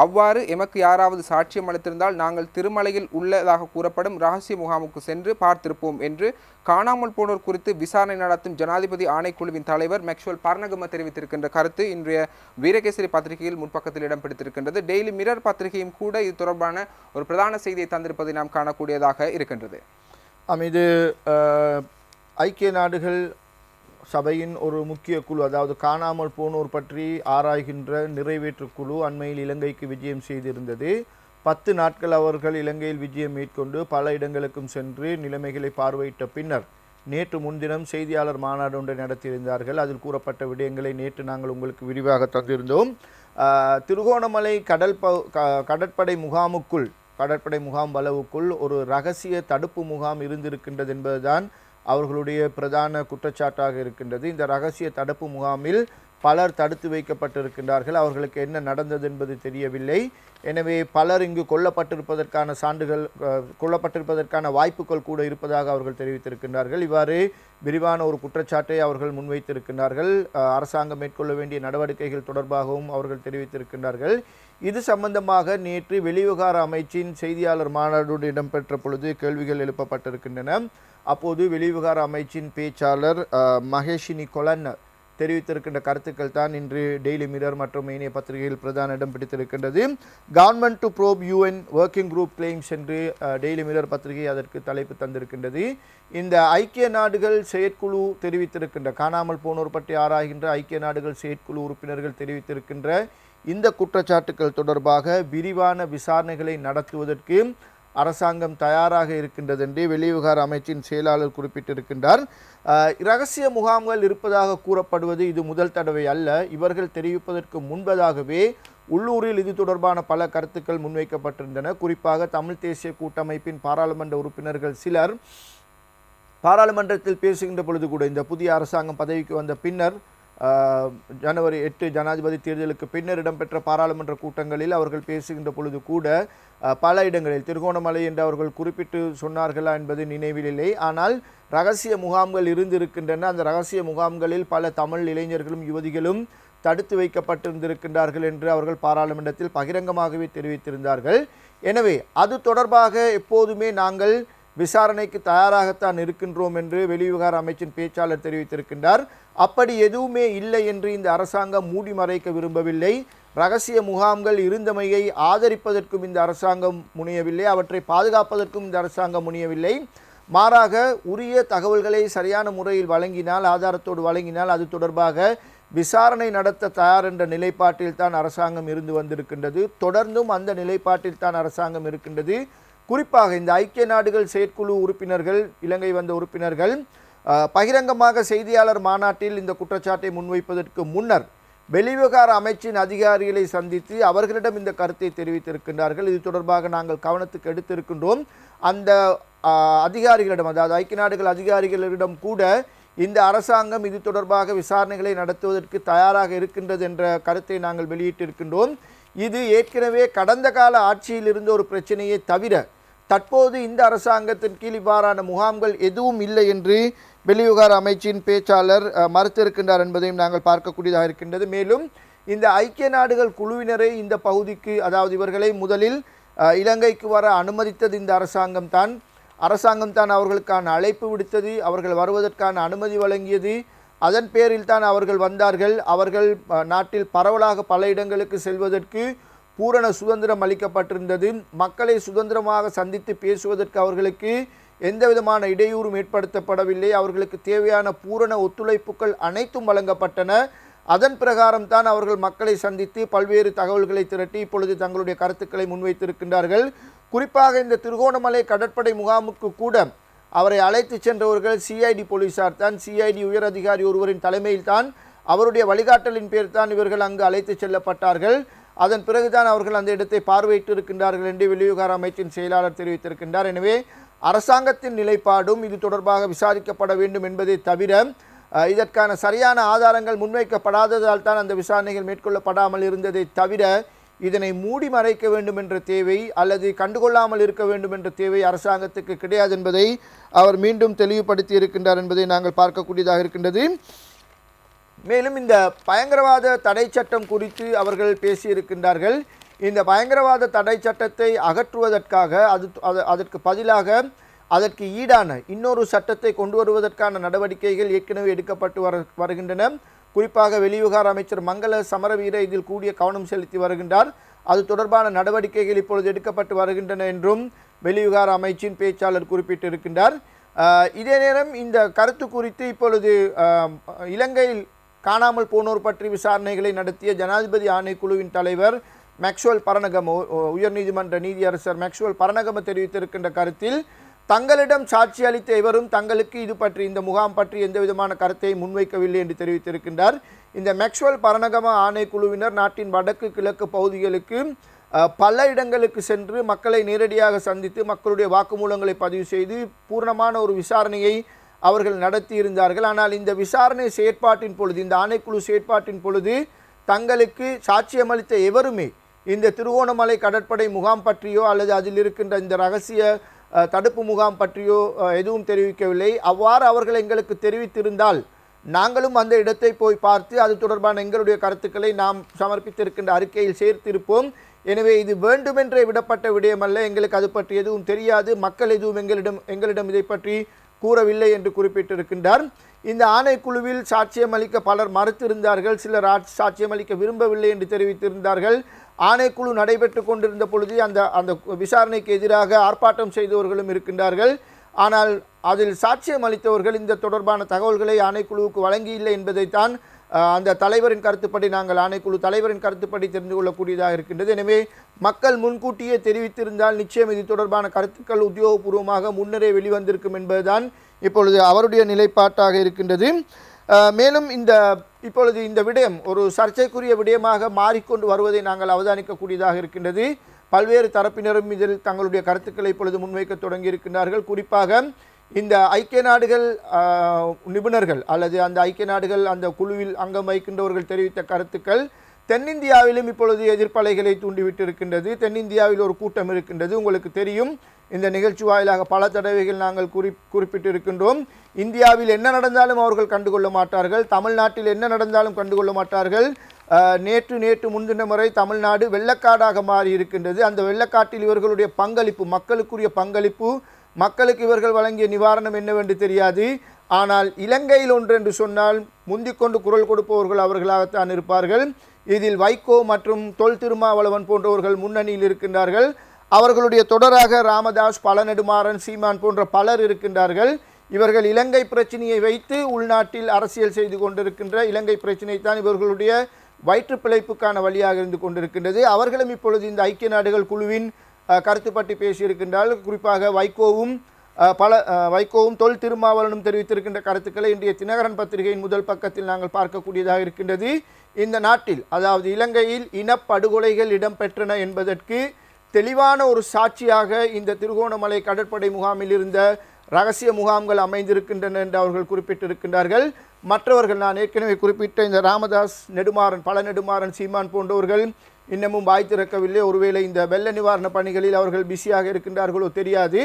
அவ்வாறு எமக்கு யாராவது சாட்சியம் அளித்திருந்தால் நாங்கள் திருமலையில் உள்ளதாக கூறப்படும் இரகசிய முகாமுக்கு சென்று பார்த்திருப்போம் என்று காணாமல் போனோர் குறித்து விசாரணை நடத்தும் ஜனாதிபதி ஆணைக்குழுவின் தலைவர் மேக்ஸ்வெல் பரணகம தெரிவித்திருக்கின்ற கருத்து இன்றைய வீரகேசரி பத்திரிகையில் முற்பக்கத்தில் இடம் பிடித்திருக்கின்றது. டெய்லி மிரர் பத்திரிகையும் கூட இது தொடர்பான ஒரு பிரதான செய்தியை தந்திருப்பதை நாம் காணக்கூடியதாக இருக்கின்றது. இது ஐக்கிய நாடுகள் சபையின் ஒரு முக்கிய குழு, அதாவது காணாமல் போனோர் பற்றி ஆராய்கின்ற நிறைவேற்று குழு அண்மையில் இலங்கைக்கு விஜயம் செய்திருந்தது. 10 நாட்கள் அவர்கள் இலங்கையில் விஜயம் மேற்கொண்டு பல இடங்களுக்கும் சென்று நிலைமைகளை பார்வையிட்ட பின்னர் நேற்று முன்தினம் செய்தியாளர் மாநாடு ஒன்றை நடத்தியிருந்தார்கள். அதில் கூறப்பட்ட விடயங்களை நேற்று நாங்கள் உங்களுக்கு விரிவாக தந்திருந்தோம். திருகோணமலை கடற்படை முகாம் வலவுக்குள் ஒரு இரகசிய தடுப்பு முகாம் இருந்திருக்கின்றது என்பதுதான் அவர்களுடைய பிரதான குற்றச்சாட்டாக இருக்கின்றது. இந்த இரகசிய தடுப்பு முகாமில் பலர் தடுத்து வைக்கப்பட்டிருக்கின்றார்கள். அவர்களுக்கு என்ன நடந்தது என்பது தெரியவில்லை. எனவே பலர் இங்கு கொல்லப்பட்டிருப்பதற்கான வாய்ப்புகள் கூட இருப்பதாக அவர்கள் தெரிவித்திருக்கின்றார்கள். இவ்வாறு விரிவான ஒரு குற்றச்சாட்டை அவர்கள் முன்வைத்திருக்கின்றார்கள். அரசாங்கம் மேற்கொள்ள வேண்டிய நடவடிக்கைகள் தொடர்பாகவும் அவர்கள் தெரிவித்திருக்கின்றார்கள். இது சம்பந்தமாக நேற்று வெளிவிவகார அமைச்சின் செய்தியாளர் மாநாடு இடம்பெற்ற பொழுது கேள்விகள் எழுப்பப்பட்டிருக்கின்றன. அப்போது வெளிவிவகார அமைச்சின் பேச்சாளர் மகேஷினி கொலன் தெரிவித்திருக்கின்ற கருத்துக்கள் தான் இன்று டெய்லி மிரர் மற்றும் ஏனைய பத்திரிகையில் பிரதான இடம் பிடித்திருக்கின்றது. Government to probe UN working group claims என்று டெய்லி மிரர் பத்திரிகை அதற்கு தலைப்பு தந்திருக்கின்றது. இந்த ஐக்கிய நாடுகள் செயற்குழு தெரிவித்திருக்கின்ற காணாமல் போனோர் பற்றி ஆராய்கின்ற ஐக்கிய நாடுகள் செயற்குழு உறுப்பினர்கள் தெரிவித்திருக்கின்ற இந்த குற்றச்சாட்டுக்கள் தொடர்பாக விரிவான விசாரணைகளை நடத்துவதற்கு அரசாங்கம் தயாராக இருக்கின்றது என்று வெளிவிவகார அமைச்சின் செயலாளர் குறிப்பிட்டிருக்கின்றார். இரகசிய முகாம்கள் இருப்பதாக கூறப்படுவது இது முதல் தடவை அல்ல. இவர்கள் தெரிவிப்பதற்கு முன்பதாகவே உள்ளூரில் இது தொடர்பான பல கருத்துக்கள் முன்வைக்கப்பட்டிருந்தன. குறிப்பாக தமிழ் தேசிய கூட்டமைப்பின் பாராளுமன்ற உறுப்பினர்கள் சிலர் பாராளுமன்றத்தில் பேசுகின்ற பொழுது கூட இந்த புதிய அரசாங்கம் பதவிக்கு வந்த பின்னர் ஜனவரி 8 ஜனாதிபதி தேர்தலுக்கு பின்னர் இடம்பெற்ற பாராளுமன்ற கூட்டங்களில் அவர்கள் பேசுகின்ற பொழுது கூட பல இடங்களில் திருகோணமலை என்று அவர்கள் குறிப்பிட்டு சொன்னார்களா என்பது நினைவில் இல்லை. ஆனால் இரகசிய முகாம்கள் இருந்திருக்கின்றன. அந்த இரகசிய முகாம்களில் பல தமிழ் இளைஞர்களும் யுவதிகளும் தடுத்து வைக்கப்பட்டிருந்திருக்கின்றார்கள் என்று அவர்கள் பாராளுமன்றத்தில் பகிரங்கமாகவே தெரிவித்திருந்தார்கள். எனவே அது தொடர்பாக எப்போதுமே நாங்கள் விசாரணைக்கு தயாராகத்தான் இருக்கின்றோம் என்று வெளிவிவகார அமைச்சின் பேச்சாளர் தெரிவித்திருக்கின்றார். அப்படி எதுவுமே இல்லை என்று இந்த அரசாங்கம் மூடி மறைக்க விரும்பவில்லை. இரகசிய முகாம்கள் இருந்தமையை ஆதரிப்பதற்கும் இந்த அரசாங்கம் முனையவில்லை, அவற்றை பாதுகாப்பதற்கும் இந்த அரசாங்கம் முனையவில்லை. மாறாக உரிய தகவல்களை சரியான முறையில் வழங்கினால், ஆதாரத்தோடு வழங்கினால் அது தொடர்பாக விசாரணை நடத்த தயார் என்ற நிலைப்பாட்டில் தான் அரசாங்கம் இருந்து வந்திருக்கின்றது. தொடர்ந்தும் அந்த நிலைப்பாட்டில் தான் அரசாங்கம் இருக்கின்றது. குறிப்பாக இந்த ஐக்கிய நாடுகள் செயற்குழு உறுப்பினர்கள், இலங்கை வந்த உறுப்பினர்கள் பகிரங்கமாக செய்தியாளர் மாநாட்டில் இந்த குற்றச்சாட்டை முன்வைப்பதற்கு முன்னர் வெளிவிவகார அமைச்சின் அதிகாரிகளை சந்தித்து அவர்களிடம் இந்த கருத்தை தெரிவித்திருக்கின்றார்கள். இது தொடர்பாக நாங்கள் கவனத்துக்கு எடுத்திருக்கின்றோம். அந்த அதிகாரிகளிடம், அதாவது ஐக்கிய நாடுகள் அதிகாரிகளிடம் கூட இந்த அரசாங்கம் இது தொடர்பாக விசாரணைகளை நடத்துவதற்கு தயாராக இருக்கின்றது என்ற கருத்தை நாங்கள் வெளியிட்டிருக்கின்றோம். இது ஏற்கனவே கடந்த கால ஆட்சியில் இருந்த ஒரு பிரச்சனையை தவிர தற்போது இந்த அரசாங்கத்தின் கீழ் இவ்வாறான முகாம்கள் எதுவும் இல்லை என்று வெளிவிவகார அமைச்சின் பேச்சாளர் மறுத்திருக்கின்றார் என்பதையும் நாங்கள் பார்க்கக்கூடியதாக இருக்கின்றது. மேலும் இந்த ஐக்கிய நாடுகள் குழுவினரை இந்த பகுதிக்கு, அதாவது இவர்களை முதலில் இலங்கைக்கு வர அனுமதித்தது இந்த அரசாங்கம் தான் அவர்களுக்கான அழைப்பு விடுத்தது, அவர்கள் வருவதற்கான அனுமதி வழங்கியது. அதன் பேரில் தான் அவர்கள் வந்தார்கள். அவர்கள் நாட்டில் பரவலாக பல இடங்களுக்கு செல்வதற்கு பூரண சுதந்திரம் அளிக்கப்பட்டிருந்தது. மக்களை சுதந்திரமாக சந்தித்து பேசுவதற்கு அவர்களுக்கு எந்த விதமான இடையூறும் ஏற்படுத்தப்படவில்லை. அவர்களுக்கு தேவையான பூரண ஒத்துழைப்புகள் அனைத்தும் வழங்கப்பட்டன. அதன் பிரகாரம் தான் அவர்கள் மக்களை சந்தித்து பல்வேறு தகவல்களை திரட்டி இப்பொழுது தங்களுடைய கருத்துக்களை முன்வைத்திருக்கின்றார்கள். குறிப்பாக இந்த திருகோணமலை கடற்படை முகாமுக்கு கூட அவரை அழைத்து சென்றவர்கள் சிஐடி போலீசார் தான். சிஐடி உயர் அதிகாரி ஒருவரின் தலைமையில் தான், அவருடைய வழிகாட்டலின் பேர் தான் இவர்கள் அங்கு அழைத்து செல்லப்பட்டார்கள். அதன் பிறகுதான் அவர்கள் அந்த இடத்தை பார்வையிட்டு இருக்கின்றார்கள் என்று வெளிவிவகார அமைச்சின் செயலாளர் தெரிவித்திருக்கின்றார். எனவே அரசாங்கத்தின் நிலைப்பாடும் இது தொடர்பாக விசாரிக்கப்பட வேண்டும் என்பதை தவிர இதற்கான சரியான ஆதாரங்கள் முன்வைக்கப்படாததால் தான் அந்த விசாரணைகள் மேற்கொள்ளப்படாமல் இருந்ததை தவிர இதனை மூடி மறைக்க வேண்டும் என்ற தேவை அல்லது கண்டுகொள்ளாமல் இருக்க வேண்டும் என்ற தேவை அரசாங்கத்துக்கு கிடையாது என்பதை அவர் மீண்டும் தெளிவுபடுத்தி இருக்கின்றார் என்பதை நாங்கள் பார்க்கக்கூடியதாக இருக்கின்றது. மேலும் இந்த பயங்கரவாத தடை சட்டம் குறித்து அவர்கள் பேசியிருக்கின்றார்கள். இந்த பயங்கரவாத தடை சட்டத்தை அகற்றுவதற்காக அதற்கு பதிலாக அதற்கு ஈடான இன்னொரு சட்டத்தை கொண்டு வருவதற்கான நடவடிக்கைகள் ஏற்கனவே எடுக்கப்பட்டு வருகின்றன. குறிப்பாக வெளிவிவகார அமைச்சர் மங்கள சமரவீர இதில் கூடிய கவனம் செலுத்தி வருகின்றார். அது தொடர்பான நடவடிக்கைகள் இப்பொழுது எடுக்கப்பட்டு வருகின்றன என்றும் வெளிவிவகார அமைச்சின் பேச்சாளர் குறிப்பிட்டிருக்கின்றார். இதே நேரம் இந்த கருத்து குறித்து இப்பொழுது இலங்கையில் காணாமல் போனோர் பற்றி விசாரணைகளை நடத்திய ஜனாதிபதி ஆணைக்குழுவின் தலைவர் மேக்ஸ்வெல் பரணகம, உயர்நீதிமன்ற நீதியரசர் மேக்ஸ்வெல் பரணகம தெரிவித்திருக்கின்ற கருத்தில் தங்களிடம் சாட்சி அளித்த இவரும் தங்களுக்கு இது பற்றி இந்த முகாம் பற்றி எந்த விதமான கருத்தை முன்வைக்கவில்லை என்று தெரிவித்திருக்கின்றார். இந்த மேக்ஸ்வெல் பரணகம ஆணைக்குழுவினர் நாட்டின் வடக்கு கிழக்கு பகுதிகளுக்கு பல இடங்களுக்கு சென்று மக்களை நேரடியாக சந்தித்து மக்களுடைய வாக்குமூலங்களை பதிவு செய்து பூர்ணமான ஒரு விசாரணையை அவர்கள் நடத்தி இருந்தார்கள். ஆனால் இந்த விசாரணை செயற்பாட்டின் பொழுது, இந்த ஆணைக்குழு செயற்பாட்டின் பொழுது தங்களுக்கு சாட்சியமளித்த எவருமே இந்த திருகோணமலை கடற்படை முகாம் பற்றியோ அல்லது அதில் இருக்கின்ற இந்த இரகசிய தடுப்பு முகாம் பற்றியோ எதுவும் தெரிவிக்கவில்லை. அவ்வாறு அவர்கள் எங்களுக்கு தெரிவித்திருந்தால் நாங்களும் அந்த இடத்தை போய் பார்த்து அது தொடர்பான எங்களுடைய கருத்துக்களை நாம் சமர்ப்பித்திருக்கின்ற அறிக்கையில் சேர்த்திருப்போம். எனவே இது வேண்டுமென்றே விடப்பட்ட விடயமல்ல, எங்களுக்கு அது பற்றி எதுவும் தெரியாது, மக்கள் எதுவும் எங்களிடம் இதை பற்றி கூறவில்லை என்று குறிப்பிட்டிருக்கின்றார். இந்த ஆணைக்குழுவில் சாட்சியம் அளிக்க பலர் மறுத்திருந்தார்கள், சிலர் சாட்சியம் அளிக்க விரும்பவில்லை என்று தெரிவித்திருந்தார்கள். ஆணைக்குழு நடைபெற்று கொண்டிருந்த பொழுது அந்த விசாரணைக்கு எதிராக ஆர்ப்பாட்டம் செய்தவர்களும் இருக்கின்றார்கள். ஆனால் அதில் சாட்சியம் அளித்தவர்கள் இந்த தொடர்பான தகவல்களை ஆணைக்குழுவுக்கு வழங்கியில்லை என்பதைத்தான் அந்த தலைவரின் கருத்துப்படி, நாங்கள் ஆணைக்குழு தலைவரின் கருத்துப்படி தெரிந்து கொள்ளக்கூடியதாக இருக்கின்றது. எனவே மக்கள் முன்கூட்டியே தெரிவித்திருந்தால் நிச்சயம் இது தொடர்பான கருத்துக்கள் உத்தியோகபூர்வமாக முன்னரே வெளிவந்திருக்கும் என்பதுதான் இப்பொழுது அவருடைய நிலைப்பாட்டாக இருக்கின்றது. மேலும் இப்பொழுது இந்த விடயம் ஒரு சர்ச்சைக்குரிய விடயமாக மாறிக்கொண்டு வருவதை நாங்கள் அவதானிக்கக்கூடியதாக இருக்கின்றது. பல்வேறு தரப்பினரும் இதில் தங்களுடைய கருத்துக்களை இப்பொழுது முன்வைக்க தொடங்கி இருக்கின்றார்கள். குறிப்பாக இந்த ஐக்கிய நாடுகள் நிபுணர்கள் அல்லது அந்த ஐக்கிய நாடுகள் அந்த குழுவில் அங்கம் வகிக்கின்றவர்கள் தெரிவித்த கருத்துக்கள் தென்னிந்தியாவிலும் இப்பொழுது எதிர்ப்பலைகளை தூண்டிவிட்டு இருக்கின்றது. தென்னிந்தியாவில் ஒரு கூட்டம் இருக்கின்றது, உங்களுக்கு தெரியும். இந்த நிகழ்ச்சி வாயிலாக பல தடவைகள் நாங்கள் குறிப்பிட்டு இருக்கின்றோம். இந்தியாவில் என்ன நடந்தாலும் அவர்கள் கண்டுகொள்ள மாட்டார்கள், தமிழ்நாட்டில் என்ன நடந்தாலும் கண்டுகொள்ள மாட்டார்கள். நேற்று முன்தின முறை தமிழ்நாடு வெள்ளக்காடாக மாறி இருக்கின்றது. அந்த வெள்ளக்காட்டில் இவர்களுடைய பங்களிப்பு, மக்களுக்குரிய பங்களிப்பு, மக்களுக்கு இவர்கள் வழங்கிய நிவாரணம் என்னவென்று தெரியாது. ஆனால் இலங்கையில் ஒன்று என்று சொன்னால் முந்திக்கொண்டு குரல் கொடுப்பவர்கள் அவர்களாகத்தான் இருப்பார்கள். இதில் வைகோ மற்றும் தொல் திருமாவளவன் போன்றவர்கள் முன்னணியில் இருக்கின்றார்கள். அவர்களுடைய தொடராக ராமதாஸ், பழநெடுமாறன், சீமான் போன்ற பலர் இருக்கின்றார்கள். இவர்கள் இலங்கை பிரச்சனையை வைத்து உள்நாட்டில் அரசியல் செய்து கொண்டிருக்கின்ற இலங்கை பிரச்சனை தான் இவர்களுடைய வயிற்று பிழைப்புக்கான வழியாக இருந்து கொண்டிருக்கின்றது. அவர்களும் இப்பொழுது இந்த ஐக்கிய நாடுகள் குழுவின் கருத்து பற்றி பேசியிருக்கின்றார்கள். குறிப்பாக வைகோவும் தொல் திருமாவளவனும் தெரிவித்திருக்கின்ற கருத்துக்களை இன்றைய தினகரன் பத்திரிகையின் முதல் பக்கத்தில் நாங்கள் பார்க்கக்கூடியதாக இருக்கின்றது. இந்த நாட்டில், அதாவது இலங்கையில் இனப்படுகொலைகள் இடம்பெற்றன என்பதற்கு தெளிவான ஒரு சாட்சியாக இந்த திருகோணமலை கடற்படை முகாமில் இருந்த இரகசிய முகாம்கள் அமைந்திருக்கின்றன என்று அவர்கள் குறிப்பிட்டிருக்கின்றார்கள். மற்றவர்கள், நான் ஏற்கனவே குறிப்பிட்ட இந்த ராமதாஸ், பழநெடுமாறன், சீமான் போன்றவர்கள் இன்னமும் வாய் திறக்கவில்லை. ஒருவேளை இந்த வெள்ள நிவாரண பணிகளில் அவர்கள் பிஸியாக இருக்கின்றார்களோ தெரியாது.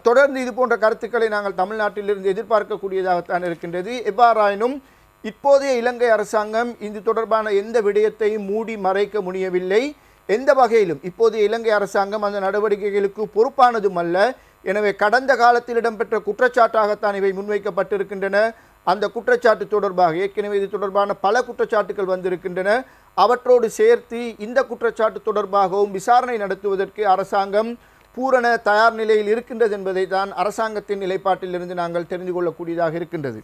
தொடர்ந்து இது போன்ற கருத்துக்களை நாங்கள் தமிழ்நாட்டிலிருந்து எதிர்பார்க்கக்கூடியதாகத்தான் இருக்கின்றது. எவ்வாறாயினும் இப்போதைய இலங்கை அரசாங்கம் இது தொடர்பான எந்த விடயத்தையும் மூடி மறைக்க முடியவில்லை. எந்த வகையிலும் இப்போதைய இலங்கை அரசாங்கம் அந்த நடவடிக்கைகளுக்கு பொறுப்பானதும் அல்ல. எனவே கடந்த காலத்தில் இடம்பெற்ற குற்றச்சாட்டாகத்தான் இவை முன்வைக்கப்பட்டிருக்கின்றன. அந்த குற்றச்சாட்டு தொடர்பாக ஏற்கனவே இது தொடர்பான பல குற்றச்சாட்டுகள் வந்திருக்கின்றன. அவற்றோடு சேர்த்து இந்த குற்றச்சாட்டு தொடர்பாகவும் விசாரணை நடத்துவதற்கு அரசாங்கம் பூரண தயார் நிலையில் இருக்கின்றது என்பதை தான் அரசாங்கத்தின் நிலைப்பாட்டிலிருந்து நாங்கள் தெரிந்து கொள்ளக்கூடியதாக இருக்கின்றது.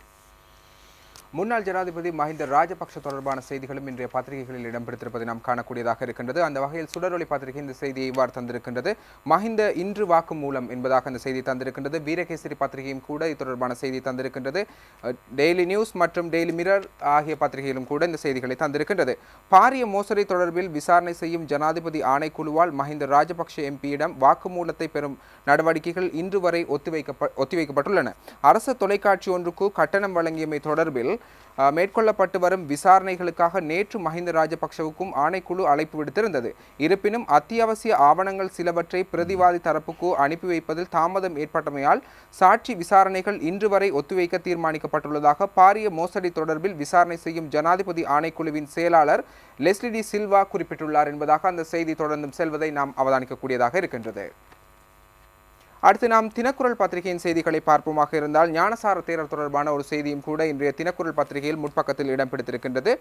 முன்னாள் ஜனாதிபதி மஹிந்த ராஜபக்ஷ தொடர்பான செய்திகளும் இன்றைய பத்திரிகைகளில் இடம்பெற்றிருப்பதை நாம் காணக்கூடியதாக இருக்கின்றது. அந்த வகையில் சுடரொலி பத்திரிகை இந்த செய்தியை இவ்வாறு தந்திருக்கின்றது. மஹிந்த இன்று வாக்கு மூலம் என்பதாக அந்த செய்தி தந்திருக்கின்றது. வீரகேசரி பத்திரிகையும் கூட இது தொடர்பான செய்தி தந்திருக்கின்றது. டெய்லி நியூஸ் மற்றும் டெய்லி மிரர் ஆகிய பத்திரிகைகளும் கூட இந்த செய்திகளை தந்திருக்கின்றது. பாரிய மோசடி தொடர்பில் விசாரணை செய்யும் ஜனாதிபதி ஆணைக்குழுவால் மஹிந்த ராஜபக்ஷ எம்பியிடம் வாக்குமூலத்தை பெறும் நடவடிக்கைகள் இன்று வரை ஒத்திவைக்கப்பட்டுள்ளன. அரசு தொலைக்காட்சி ஒன்றுக்கு கட்டணம் வழங்கியமை தொடர்பில் மேற்கொள்ளப்பட்டு வரும் விசாரணைகளுக்காக நேற்று மஹிந்த ராஜபக்ஷவுக்கும் ஆணைக்குழு அழைப்பு விடுத்திருந்தது. இருப்பினும் அத்தியாவசிய ஆவணங்கள் சிலவற்றை பிரதிவாதி தரப்புக்கு அனுப்பி வைப்பதில் தாமதம் ஏற்பட்டமையால் சாட்சி விசாரணைகள் இன்று வரை ஒத்திவைக்க தீர்மானிக்கப்பட்டுள்ளதாக பாரிய மோசடி தொடர்பில் விசாரணை செய்யும் ஜனாதிபதி ஆணைக்குழுவின் செயலாளர் லெஸ்லி டி சில்வா குறிப்பிட்டுள்ளார் என்பதாக அந்த செய்தி தொடர்ந்தும் செல்வதை நாம் அவதானிக்கக்கூடியதாக இருக்கின்றது. அடுத்து நாம் தினக்குரல் பத்திரிகையின் செய்திகளை பார்ப்போமாக இருந்தால் ஞானசார தேரர் தொடர்பான ஒரு செய்தியும் கூட இன்றைய தினக்குரல் பத்திரிகையில் முற்பக்கத்தில் இடம் பிடித்திருக்கின்றது.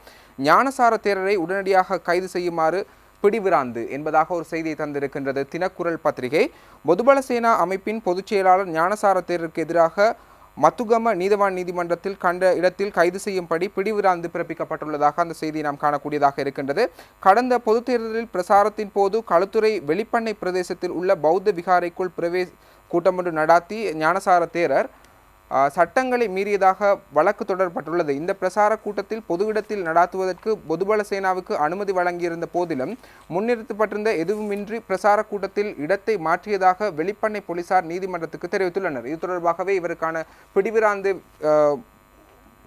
ஞானசார தேரரை உடனடியாக கைது செய்யுமாறு பிடிவிராந்து என்பதாக ஒரு செய்தியை தந்திருக்கின்றது தினக்குரல் பத்திரிகை. பொதுபல சேனா அமைப்பின் பொதுச் செயலாளர் ஞானசார தேரருக்கு எதிராக மத்துகம நீதவான் நீதிமன்றத்தில் கண்ட இடத்தில் கைது செய்யும்படி பிடிவிராந்து பிறப்பிக்கப்பட்டுள்ளதாக அந்த செய்தியை நாம் காணக்கூடியதாக இருக்கின்றது. கடந்த பொதுத் தேர்தலில் பிரசாரத்தின் போது களுத்துறை வெளிப்பண்ணை பிரதேசத்தில் உள்ள பௌத்த விகாரைக்குள் கூட்டம் ஒன்று நடாத்தி ஞானசார தேரர் சட்டங்களை மீறியதாக வழக்கு தொடரப்பட்டுள்ளது. இந்த பிரசார கூட்டத்தில் பொது இடத்தில் நடாத்துவதற்கு பொதுபல சேனாவுக்கு அனுமதி வழங்கியிருந்த போதிலும் முன்னிறுத்தப்பட்டிருந்த எதுவுமின்றி பிரசார கூட்டத்தில் இடத்தை மாற்றியதாக வெளிப்பண்ணை போலீசார் நீதிமன்றத்துக்கு தெரிவித்துள்ளனர். இது தொடர்பாகவே இவருக்கான பிடிவிராந்து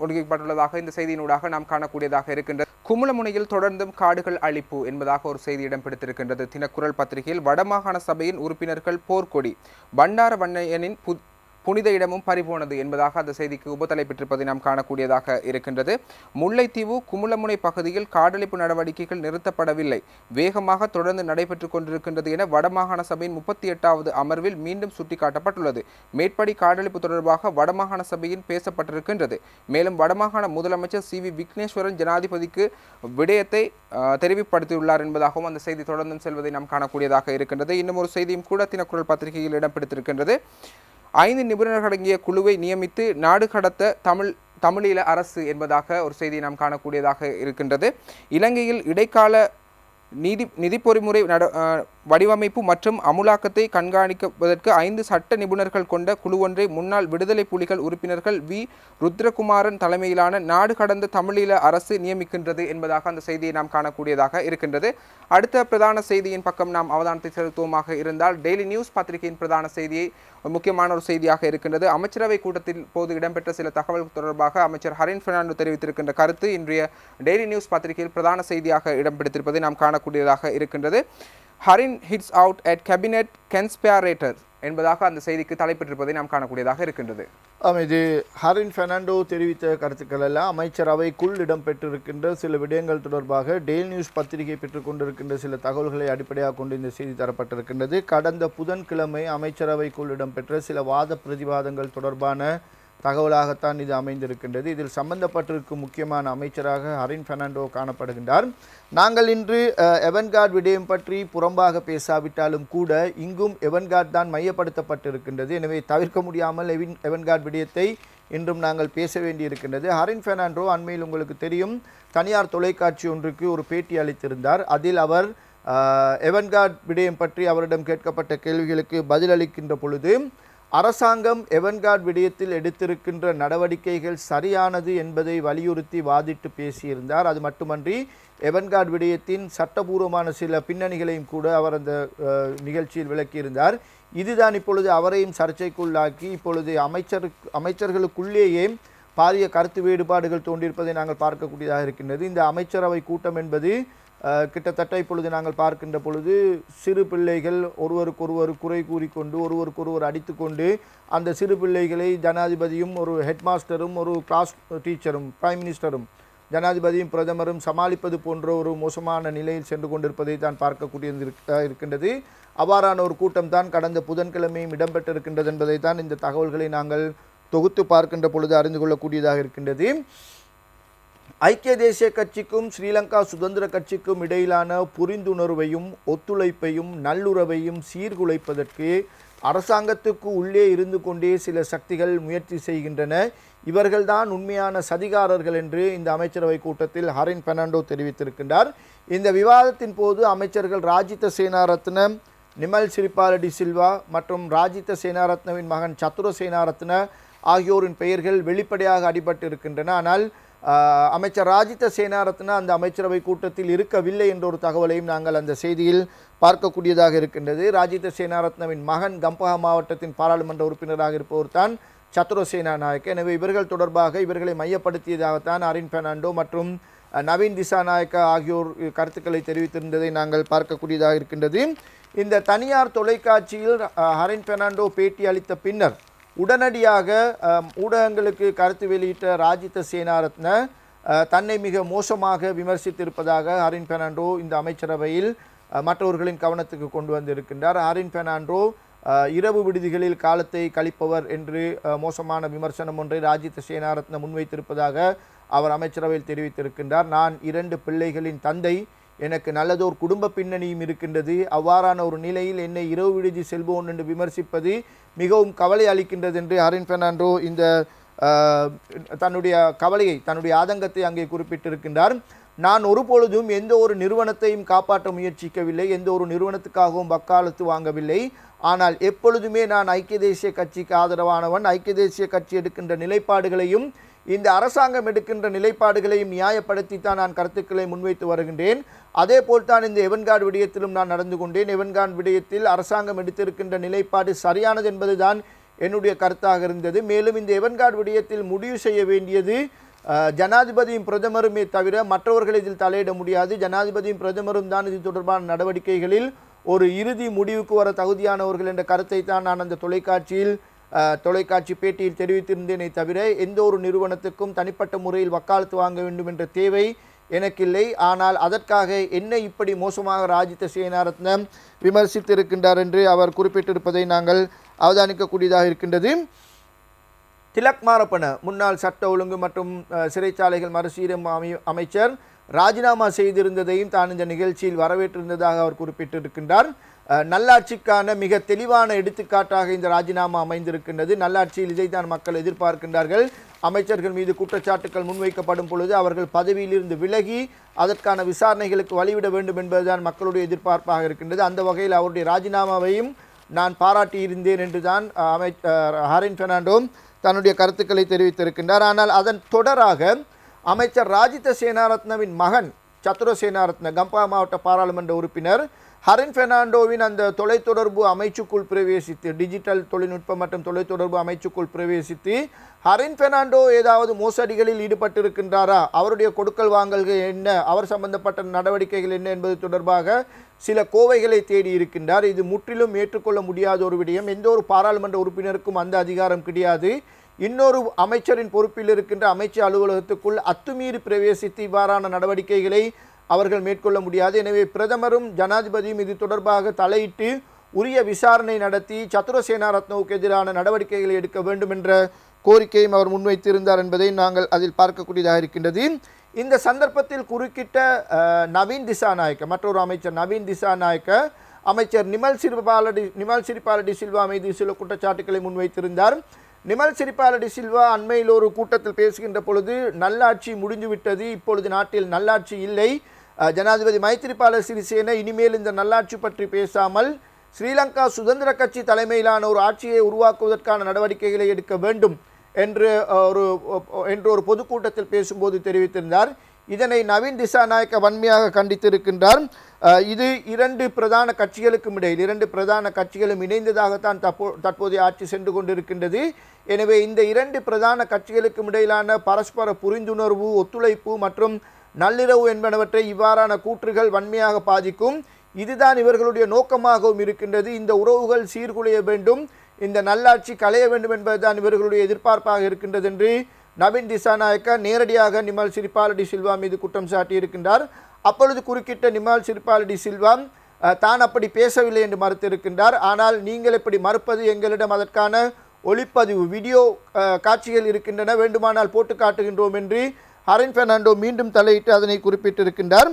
ஒடுக்கப்பட்டுள்ளதாக இந்த செய்தியினூடாக நாம் காணக்கூடியதாக இருக்கின்றது. குமுளமுனையில் தொடர்ந்தும் காடுகள் அழிப்பு என்பதாக ஒரு செய்தி இடம் பிடித்திருக்கின்றது தினக்குரல் பத்திரிகையில். வடமாகாண சபையின் உறுப்பினர்கள் போர்க்கொடி பண்டார வண்ணையனின் புனித இடமும் பறிபோனது என்பதாக அந்த செய்திக்கு உபத்தலைப்பெற்றிருப்பதை நாம் காணக்கூடியதாக இருக்கின்றது. முல்லைத்தீவு குமுளமுனை பகுதியில் காடழிப்பு நடவடிக்கைகள் நிறுத்தப்படவில்லை, வேகமாக தொடர்ந்து நடைபெற்றுக் கொண்டிருக்கின்றது என வடமாகாண சபையின் 38வது அமர்வில் மீண்டும் சுட்டிக்காட்டப்பட்டுள்ளது. மேற்படி காடழிப்பு தொடர்பாக வடமாகாண சபையில் பேசப்பட்டிருக்கின்றது. மேலும் வடமாகாண முதலமைச்சர் சி வி விக்னேஸ்வரன் ஜனாதிபதிக்கு விடயத்தை தெரிவிப்படுத்தியுள்ளார் என்பதாகவும் அந்த செய்தி தொடர்ந்தும் செல்வதை நாம் காணக்கூடியதாக இருக்கின்றது. இன்னும் ஒரு செய்தியும் கூட தினக்குரல் பத்திரிகையில் இடம் பிடித்திருக்கின்றது. 5 நிபுணர்கள் அடங்கிய குழுவை நியமித்து நாடு கடத்த தமிழீழ அரசு என்பதாக ஒரு செய்தியை நாம் காணக்கூடியதாக இருக்கின்றது. இலங்கையில் இடைக்கால நிதி பொறிமுறை வடிவமைப்பு மற்றும் அமுலாக்கத்தை கண்காணிப்பதற்கு 5 சட்ட நிபுணர்கள் கொண்ட குழு ஒன்றை முன்னாள் விடுதலை புலிகள் உறுப்பினர்கள் வி ருத்ரகுமாரன் தலைமையிலான நாடு கடந்த தமிழீழ அரசு நியமிக்கின்றது என்பதாக அந்த செய்தியை நாம் காணக்கூடியதாக இருக்கின்றது. அடுத்த பிரதான செய்தியின் பக்கம் நாம் அவதானத்தை செலுத்துவோமாக இருந்தால் டெய்லி நியூஸ் பத்திரிகையின் பிரதான செய்தியை முக்கியமான ஒரு செய்தியாக இருக்கின்றது. அமைச்சரவை கூட்டத்தில் போது இடம்பெற்ற சில தகவல் தொடர்பாக அமைச்சர் ஹரின் பெர்னாண்டோ தெரிவித்திருக்கின்ற கருத்து இன்றைய டெய்லி நியூஸ் பத்திரிகையில் பிரதான செய்தியாக இடம்பெற்றிருப்பதை நாம் காணக்கூடியதாக இருக்கின்றது. Harin hits out at cabinet conspirators என்பதாக அந்த செய்திக்கு தலைப்பெற்றிருப்பதை நாம் காணக்கூடியதாக இருக்கின்றது. இது ஹரின் பெர்னாண்டோ தெரிவித்த கருத்துக்கள் எல்லாம் அமைச்சரவைக்குள் இடம்பெற்றிருக்கின்ற சில விடயங்கள் தொடர்பாக டெய்லி நியூஸ் பத்திரிகை பெற்றுக்கொண்டிருக்கின்ற சில தகவல்களை அடிப்படையாக கொண்டு இந்த செய்தி தரப்பட்டிருக்கின்றது. கடந்த புதன்கிழமை அமைச்சரவைக்குள் இடம்பெற்ற சில வாத பிரதிவாதங்கள் தொடர்பான தகவலாகத்தான் இது அமைந்திருக்கின்றது. இதில் சம்பந்தப்பட்டிருக்கும் முக்கியமான அமைச்சராக ஹரின் பெர்னாண்டோ காணப்படுகின்றார். நாங்கள் இன்று எவன்கார்ட் விடயம் பற்றி புறம்பாக பேசாவிட்டாலும் கூட இங்கும் எவன்கார்ட் தான் மையப்படுத்தப்பட்டிருக்கின்றது. எனவே தவிர்க்க முடியாமல் எவன்கார்ட் விடயத்தை இன்றும் நாங்கள் பேச வேண்டியிருக்கின்றது. ஹரின் பெர்னாண்டோ அண்மையில் உங்களுக்கு தெரியும் தனியார் தொலைக்காட்சி ஒன்றுக்கு ஒரு பேட்டி அளித்திருந்தார். அதில் அவர் எவன்கார்ட் விடயம் பற்றி அவரிடம் கேட்கப்பட்ட கேள்விகளுக்கு பதிலளிக்கின்ற பொழுது அரசாங்கம் எவன்கார்ட் விடயத்தில் எடுத்திருக்கின்ற நடவடிக்கைகள் சரியானது என்பதை வலியுறுத்தி வாதிட்டு பேசியிருந்தார். அது மட்டுமன்றி எவன்கார்ட் விடயத்தின் சட்டபூர்வமான சில பின்னணிகளையும் கூட அவர் அந்த நிகழ்ச்சியில் விளக்கியிருந்தார். இதுதான் இப்பொழுது அவரையும் சர்ச்சைக்குள்ளாக்கி இப்பொழுது அமைச்சர்களுக்குள்ளேயே பாரிய கருத்து வேறுபாடுகள் தோன்றியிருப்பதை நாங்கள் பார்க்கக்கூடியதாக இருக்கின்றது. இந்த அமைச்சரவை கூட்டம் என்பது கிட்டத்தட்ட இப்பொழுது நாங்கள் பார்க்கின்ற பொழுது சிறு பிள்ளைகள் ஒருவருக்கொருவர் குறை கூறிக்கொண்டு ஒருவருக்கொருவர் அடித்துக்கொண்டு அந்த சிறு பிள்ளைகளை ஜனாதிபதியும் ஒரு ஹெட்மாஸ்டரும் ஒரு கிளாஸ் டீச்சரும் பிரைம் மினிஸ்டரும் ஜனாதிபதியும் பிரதமரும் சமாளிப்பது போன்ற ஒரு மோசமான நிலையில் சென்று கொண்டிருப்பதை தான் பார்க்கக்கூடியது இருக்கின்றது. அவ்வாறான ஒரு கூட்டம் தான் கடந்த புதன்கிழமையும் இடம்பெற்றிருக்கின்றது என்பதை தான் இந்த தகவல்களை நாங்கள் தொகுத்து பார்க்கின்ற பொழுது அறிந்து கொள்ளக்கூடியதாக இருக்கின்றது. ஐக்கிய தேசிய கட்சிக்கும் ஸ்ரீலங்கா சுதந்திர கட்சிக்கும் இடையிலான புரிந்துணர்வையும் ஒத்துழைப்பையும் நல்லுறவையும் சீர்குலைப்பதற்கு அரசாங்கத்துக்கு உள்ளே இருந்து கொண்டே சில சக்திகள் முயற்சி செய்கின்றன. இவர்கள்தான் உண்மையான சதிகாரர்கள் என்று இந்த அமைச்சரவை கூட்டத்தில் ஹரின் பெர்னாண்டோ தெரிவித்திருக்கின்றார். இந்த விவாதத்தின் போது அமைச்சர்கள் ராஜித சேனாரத்ன, நிமல் சிறிபால டி சில்வா மற்றும் ராஜித சேனாரத்னவின் மகன் சத்துர சேனாரத்ன ஆகியோரின் பெயர்கள் வெளிப்படையாக அடிபட்டு இருக்கின்றன. ஆனால் அமைச்சர் ராஜித சேனாரத்ன அந்த அமைச்சரவை கூட்டத்தில் இருக்கவில்லை என்ற ஒரு தகவலையும் நாங்கள் அந்த செய்தியில் பார்க்கக்கூடியதாக இருக்கின்றது. ராஜித சேனாரத்னவின் மகன் கம்பஹா மாவட்டத்தின் பாராளுமன்ற உறுப்பினராக இருப்பவர் தான் சத்துர சேனாநாயக்க. எனவே இவர்கள் தொடர்பாக இவர்களை மையப்படுத்தியதாகத்தான் ஹரின் பெர்னாண்டோ மற்றும் நவீன் திசாநாயக்க ஆகியோர் கருத்துக்களை தெரிவித்திருந்ததை நாங்கள் பார்க்கக்கூடியதாக இருக்கின்றது. இந்த தனியார் தொலைக்காட்சியில் ஹரின் பெர்னாண்டோ பேட்டி அளித்த பின்னர் உடனடியாக ஊடகங்களுக்கு கருத்து வெளியிட்ட ராஜித சேனாரத்ன தன்னை மிக மோசமாக விமர்சித்திருப்பதாக ஹரின் பெர்னாண்டோ இந்த அமைச்சரவையில் மற்றவர்களின் கவனத்துக்கு கொண்டு வந்திருக்கின்றார். ஹரின் பெர்னாண்டோ இரவு விடுதிகளில் காலத்தை கழிப்பவர் என்று மோசமான விமர்சனம் ஒன்றை ராஜித சேனாரத்ன முன்வைத்திருப்பதாக அவர் அமைச்சரவையில் தெரிவித்திருக்கின்றார். நான் 2 பிள்ளைகளின் தந்தை, எனக்கு நல்லதோர் குடும்ப பின்னணியும் இருக்கின்றது. அவ்வாறான ஒரு நிலையில் என்னை இரவு விடுதி செல்வோன் என்று விமர்சிப்பது மிகவும் கவலை அளிக்கின்றது என்று ஹரின் பெர்னாண்டோ இந்த தன்னுடைய கவலையை, தன்னுடைய ஆதங்கத்தை அங்கே குறிப்பிட்டிருக்கின்றார். நான் ஒருபொழுதும் எந்த ஒரு நிறுவனத்தையும் காப்பாற்ற முயற்சிக்கவில்லை, எந்த ஒரு நிறுவனத்துக்காகவும் வக்காலத்து வாங்கவில்லை. ஆனால் எப்பொழுதுமே நான் ஐக்கிய தேசிய கட்சிக்கு ஆதரவானவன். ஐக்கிய தேசிய கட்சி எடுக்கின்ற நிலைப்பாடுகளையும் இந்த அரசாங்கம் எடுக்கின்ற நிலைப்பாடுகளையும் நியாயப்படுத்தித்தான் நான் கருத்துக்களை முன்வைத்து வருகின்றேன். அதே போல்தான் இந்த எவன்கார்டு விடயத்திலும் நான் நடந்து கொண்டேன். எவன்கார்டு விடயத்தில் அரசாங்கம் எடுத்திருக்கின்ற நிலைப்பாடு சரியானது என்பதுதான் என்னுடைய கருத்தாக இருந்தது. மேலும் இந்த எவன்கார்டு விடயத்தில் முடிவு செய்ய வேண்டியது ஜனாதிபதியும் பிரதமருமே தவிர மற்றவர்கள் இதில் தலையிட முடியாது. ஜனாதிபதியும் பிரதமரும் தான் இது தொடர்பான நடவடிக்கைகளில் ஒரு இறுதி முடிவுக்கு வர தகுதியானவர்கள் என்ற கருத்தை தான் நான் அந்த தொலைக்காட்சி பேட்டியில் தெரிவித்திருந்தேனே தவிர எந்த ஒரு நிறுவனத்துக்கும் தனிப்பட்ட முறையில் வக்காலத்து வாங்க வேண்டும் என்ற தேவை எனக்கில்லை. ஆனால் அதற்காக என்னை இப்படி மோசமாக ராஜித சேனாரத்ன விமர்சித்திருக்கின்றார் என்று அவர் குறிப்பிட்டிருப்பதை நாங்கள் அவதானிக்கக்கூடியதாக இருக்கின்றது. திலக் மாரப்பன முன்னாள் சட்ட ஒழுங்கு மற்றும் சிறைச்சாலைகள் மறுசீரமைப்பு அமைச்சர் ராஜினாமா செய்திருந்ததையும் தான் இந்த நிகழ்ச்சியில் வரவேற்றிருந்ததாக அவர் குறிப்பிட்டிருக்கின்றார். நல்லாட்சிக்கான மிக தெளிவான எடுத்துக்காட்டாக இந்த ராஜினாமா அமைந்திருக்கின்றது. நல்லாட்சியில் இதைத்தான் மக்கள் எதிர்பார்க்கின்றார்கள். அமைச்சர்கள் மீது குற்றச்சாட்டுகள் முன்வைக்கப்படும் பொழுது அவர்கள் பதவியிலிருந்து விலகி அதற்கான விசாரணைகளுக்கு வழிவிட வேண்டும் என்பதுதான் மக்களுடைய எதிர்பார்ப்பாக இருக்கின்றது. அந்த வகையில் அவருடைய ராஜினாமாவையும் நான் பாராட்டியிருந்தேன் என்றுதான் ஹரின் பெர்னாண்டோ தன்னுடைய கருத்துக்களை தெரிவித்திருக்கின்றார். ஆனால் அதன் தொடராக அமைச்சர் ராஜித சேனாரத்னவின் மகன் சத்துர சேனாரத்ன கம்பா மாவட்ட பாராளுமன்ற உறுப்பினர் ஹரின் பெர்னாண்டோவின் அந்த தொலைத்தொடர்பு அமைச்சுக்குள் பிரவேசித்து, டிஜிட்டல் தொழில்நுட்பம் மற்றும் தொலைத்தொடர்பு அமைச்சுக்குள் பிரவேசித்து ஹரின் பெர்னாண்டோ ஏதாவது மோசடிகளில் ஈடுபட்டிருக்கின்றாரா, அவருடைய கொடுக்கல் வாங்கல்கள் என்ன, அவர் சம்பந்தப்பட்ட நடவடிக்கைகள் என்ன என்பது தொடர்பாக சில கோவைகளை தேடி இருக்கின்றார். இது முற்றிலும் ஏற்றுக்கொள்ள முடியாத ஒரு விடயம். எந்த ஒரு பாராளுமன்ற உறுப்பினருக்கும் அந்த அதிகாரம் கிடையாது. இன்னொரு அமைச்சரின் பொறுப்பில் இருக்கின்ற அமைச்சு அலுவலகத்துக்குள் அத்துமீறி பிரவேசித்து இவ்வாறான நடவடிக்கைகளை அவர்கள் மேற்கொள்ள முடியாது. எனவே பிரதமரும் ஜனாதிபதியும் இது தொடர்பாக தலையிட்டு உரிய விசாரணை நடத்தி சத்துர சேனாரத்னவுக்கு எதிரான நடவடிக்கைகளை எடுக்க வேண்டும் என்ற கோரிக்கையும் அவர் முன்வைத்திருந்தார் என்பதை நாங்கள் அதில் பார்க்கக்கூடியதாக இருக்கின்றது. இந்த சந்தர்ப்பத்தில் குறுக்கிட்ட நவீன் திசாநாயக்க, மற்றொரு அமைச்சர் நவீன் திசாநாயக்க, அமைச்சர் நிமல் சிறிபால டி சில்வா மீது சில குற்றச்சாட்டுக்களை முன்வைத்திருந்தார். நிமல் சிறிபால டி சில்வா அண்மையில் ஒரு கூட்டத்தில் பேசுகின்ற பொழுது நல்லாட்சி முடிந்துவிட்டது, இப்பொழுது நாட்டில் நல்லாட்சி இல்லை, ஜனாதிபதி மைத்திரிபால சிறிசேன இனிமேல் இந்த நல்லாட்சி பற்றி பேசாமல் ஸ்ரீலங்கா சுதந்திர கட்சி தலைமையிலான ஒரு ஆட்சியை உருவாக்குவதற்கான நடவடிக்கைகளை எடுக்க வேண்டும் என்று ஒரு பொதுக்கூட்டத்தில் பேசும்போது தெரிவித்திருந்தார். இதனை நவீன் திசாநாயக்க வன்மையாக கண்டித்திருக்கின்றார். இது 2 பிரதான கட்சிகளுக்கும் இடையில் 2 பிரதான கட்சிகளும் இணைந்ததாகத்தான் தற்போதைய ஆட்சி சென்று கொண்டிருக்கின்றது. எனவே இந்த 2 பிரதான கட்சிகளுக்கும் இடையிலான பரஸ்பர புரிந்துணர்வு, ஒத்துழைப்பு மற்றும் நள்ளிரவு என்பனவற்றை இவ்வாறான கூற்றுகள் வன்மையாக பாதிக்கும். இதுதான் இவர்களுடைய நோக்கமாகவும் இருக்கின்றது. இந்த உறவுகள் சீர்குலைய வேண்டும், இந்த நல்லாட்சி களைய வேண்டும் என்பதுதான் இவர்களுடைய எதிர்பார்ப்பாக இருக்கின்றது என்று நவீன் திசாநாயக்க நேரடியாக நிமல் சிறிபால டி சில்வா மீது குற்றம் சாட்டியிருக்கின்றார். அப்பொழுது குறுக்கிட்ட நிமல் சிறிபால டி சில்வா தான் அப்படி பேசவில்லை என்று மறுத்திருக்கின்றார். ஆனால் நீங்கள் எப்படி மறுப்பது, எங்களிடம் அதற்கான ஒளிப்பதிவு வீடியோ காட்சிகள் இருக்கின்றன, வேண்டுமானால் போட்டு காட்டுகின்றோம் என்று ஹரின் பெர்னாண்டோ மீண்டும் தலையிட்டு அதனை குறிப்பிட்டிருக்கின்றார்.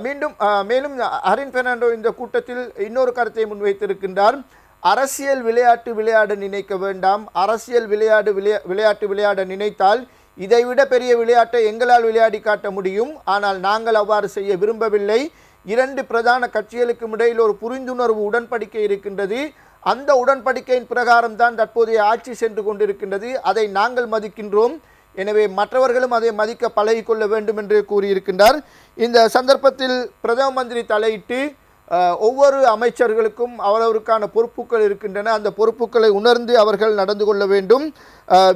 மேலும் ஹரின் பெர்னாண்டோ இந்த கூட்டத்தில் இன்னொரு கருத்தை முன்வைத்திருக்கின்றார். அரசியல் விளையாட்டு விளையாட நினைக்க வேண்டாம். அரசியல் விளையாட்டு விளையாட நினைத்தால் இதைவிட பெரிய விளையாட்டை எங்களால் விளையாடி காட்ட முடியும். ஆனால் நாங்கள் அவ்வாறு செய்ய விரும்பவில்லை. 2 பிரதான கட்சிகளுக்கும் இடையில் ஒரு புரிந்துணர்வு உடன்படிக்கை இருக்கின்றது. அந்த உடன்படிக்கையின் பிரகாரம் தான் தற்போதைய ஆட்சி சென்று கொண்டிருக்கின்றது. அதை நாங்கள் மதிக்கின்றோம். எனவே மற்றவர்களும் அதை மதிக்க பழகிக்கொள்ள வேண்டும் என்று கூறியிருக்கின்றார். இந்த சந்தர்ப்பத்தில் பிரதம மந்திரி தலையிட்டு ஒவ்வொரு அமைச்சர்களுக்கும் அவரவருக்கான பொறுப்புகள் இருக்கின்றன. அந்த பொறுப்புகளை உணர்ந்து அவர்கள் நடந்து கொள்ள வேண்டும்.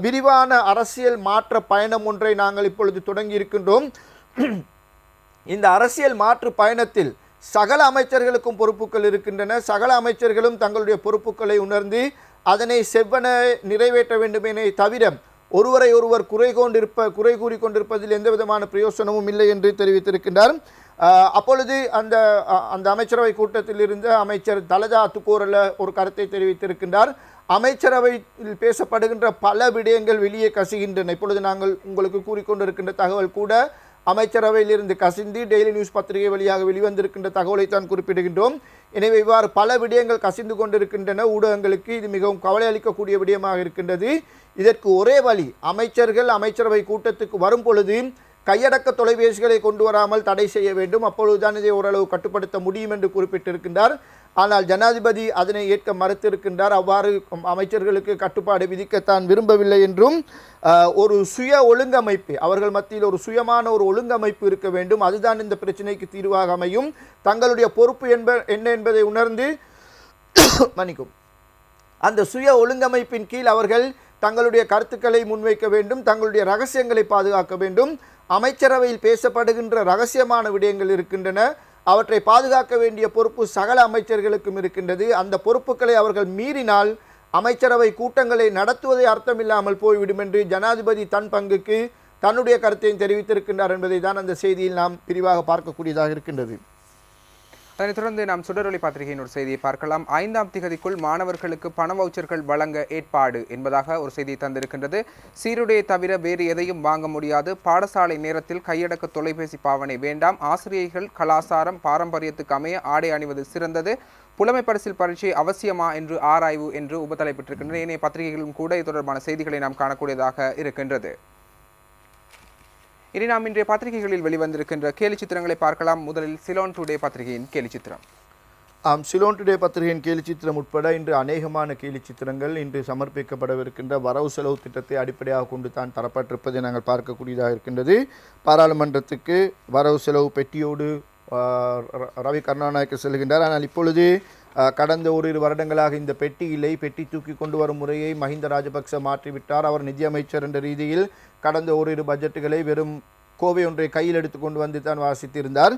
விரிவான அரசியல் மாற்ற பயணம் ஒன்றை நாங்கள் இப்பொழுது தொடங்கி இருக்கின்றோம். இந்த அரசியல் மாற்று பயணத்தில் சகல அமைச்சர்களுக்கும் பொறுப்புகள் இருக்கின்றன. சகல அமைச்சர்களும் தங்களுடைய பொறுப்புகளை உணர்ந்து அதனை செவ்வன நிறைவேற்ற வேண்டுமெனே தவிர ஒருவரை ஒருவர் குறை கூறி கொண்டிருப்பதில் எந்த விதமான பிரயோசனமும் இல்லை என்று தெரிவித்திருக்கின்றார். அப்பொழுது அந்த அமைச்சரவை கூட்டத்தில் இருந்த அமைச்சர் தலஜா துக்கோரல ஒரு கருத்தை தெரிவித்திருக்கின்றார். அமைச்சரவையில் பேசப்படுகின்ற பல விடயங்கள் வெளியே கசிகின்றன. இப்பொழுது நாங்கள் உங்களுக்கு கூறிக்கொண்டிருக்கின்ற தகவல் கூட அமைச்சரவையில் இருந்து கசிந்து டெய்லி நியூஸ் பத்திரிகை வழியாக வெளிவந்திருக்கின்ற தகவலை தான் குறிப்பிடுகின்றோம். எனவே இவ்வாறு பல விடயங்கள் கசிந்து கொண்டிருக்கின்றன. ஊடகங்களுக்கு இது மிகவும் கவலை அளிக்கக்கூடிய விடயமாக இருக்கின்றது. இதற்கு ஒரே வழி, அமைச்சர்கள் அமைச்சரவை கூட்டத்துக்கு வரும் பொழுது கையடக்க தொலைபேசிகளை கொண்டு வராமல் தடை செய்ய வேண்டும். அப்பொழுதுதான் இதை ஓரளவு கட்டுப்படுத்த முடியும் என்று குறிப்பிட்டிருக்கின்றார். ஆனால் ஜனாதிபதி அதனை ஏற்க மறுத்திருக்கின்றார். அவ்வாறு அமைச்சர்களுக்கு கட்டுப்பாடு விதிக்கத்தான் விரும்பவில்லை என்றும் ஒரு சுய ஒழுங்கமைப்பு, அவர்கள் மத்தியில் ஒரு சுயமான ஒரு ஒழுங்கமைப்பு இருக்க வேண்டும். அதுதான் இந்த பிரச்சனைக்கு தீர்வாக அமையும். தங்களுடைய பொறுப்பு என்ன என்பதை உணர்ந்து மன்னிக்கும் அந்த சுய ஒழுங்கமைப்பின் கீழ் அவர்கள் தங்களுடைய கருத்துக்களை முன்வைக்க வேண்டும். தங்களுடைய ரகசியங்களை பாதுகாக்க வேண்டும். அமைச்சரவையில் பேசப்படுகின்ற ரகசியமான விடயங்கள் இருக்கின்றன. அவற்றை பாதுகாக்க வேண்டிய பொறுப்பு சகல அமைச்சர்களுக்கும் இருக்கின்றது. அந்த பொறுப்புகளை அவர்கள் மீறினால் அமைச்சரவை கூட்டங்களை நடத்துவதை அர்த்தமில்லாமல் போய்விடும் என்று ஜனாதிபதி தன் பங்குக்கு தன்னுடைய கருத்தையும் தெரிவித்திருக்கின்றார் என்பதை தான் அந்த செய்தியில் நாம் பிரிவாக பார்க்கக்கூடியதாக இருக்கின்றது. அதனைத் தொடர்ந்து நாம் சுடரொளி பத்திரிகையின் ஒரு செய்தியை பார்க்கலாம். 5ஆம் திகதிக்குள் மாணவர்களுக்கு பண வவுச்சர்கள் வழங்க ஏற்பாடு என்பதாக ஒரு செய்தி தந்திருக்கின்றது. சீருடையை தவிர வேறு எதையும் வாங்க முடியாது. பாடசாலை நேரத்தில் கையடக்க தொலைபேசி பாவனை வேண்டாம். ஆசிரியர்கள் கலாசாரம் பாரம்பரியத்துக்கு அமைய ஆடை அணிவது சிறந்தது. புலமை பரிசில் பரீட்சை அவசியமா என்று ஆராய்வு என்று உபத்தலைப்பட்டிருக்கின்றன. ஏனைய பத்திரிகைகளும் கூட இது தொடர்பான செய்திகளை நாம் காணக்கூடியதாக இருக்கின்றது. இனி நாம் இன்றைய பத்திரிகைகளில் வெளிவந்திருக்கின்ற கேலி சித்திரங்களை பார்க்கலாம். முதலில் சிலோன் டுடே பத்திரிகையின் கேலி சித்திரம். சிலோன் டுடே பத்திரிகையின் கேலி சித்திரம் உட்பட இன்று அநேகமான கேலி சித்திரங்கள் இன்று சமர்ப்பிக்கப்படவிருக்கின்ற வரவு செலவு திட்டத்தை அடிப்படையாக கொண்டு தான் தரப்பட்டிருப்பதை நாங்கள் பார்க்கக்கூடியதாக இருக்கின்றது. பாராளுமன்றத்துக்கு வரவு செலவு பெட்டியோடு ரவி கருணாநாயக்க செல்கின்றார். ஆனால் இப்பொழுது கடந்த ஓரிரு வருடங்களாக இந்த பெட்டி இல்லை. பெட்டி தூக்கி கொண்டு வரும் முறையை மஹிந்த ராஜபக்ச மாற்றிவிட்டார். அவர் நிதியமைச்சர் என்ற ரீதியில் கடந்த ஓரிரு பட்ஜெட்டுகளை வெறும் கோவை ஒன்றை கையில் எடுத்து கொண்டு வந்து தான் வாசித்திருந்தார்.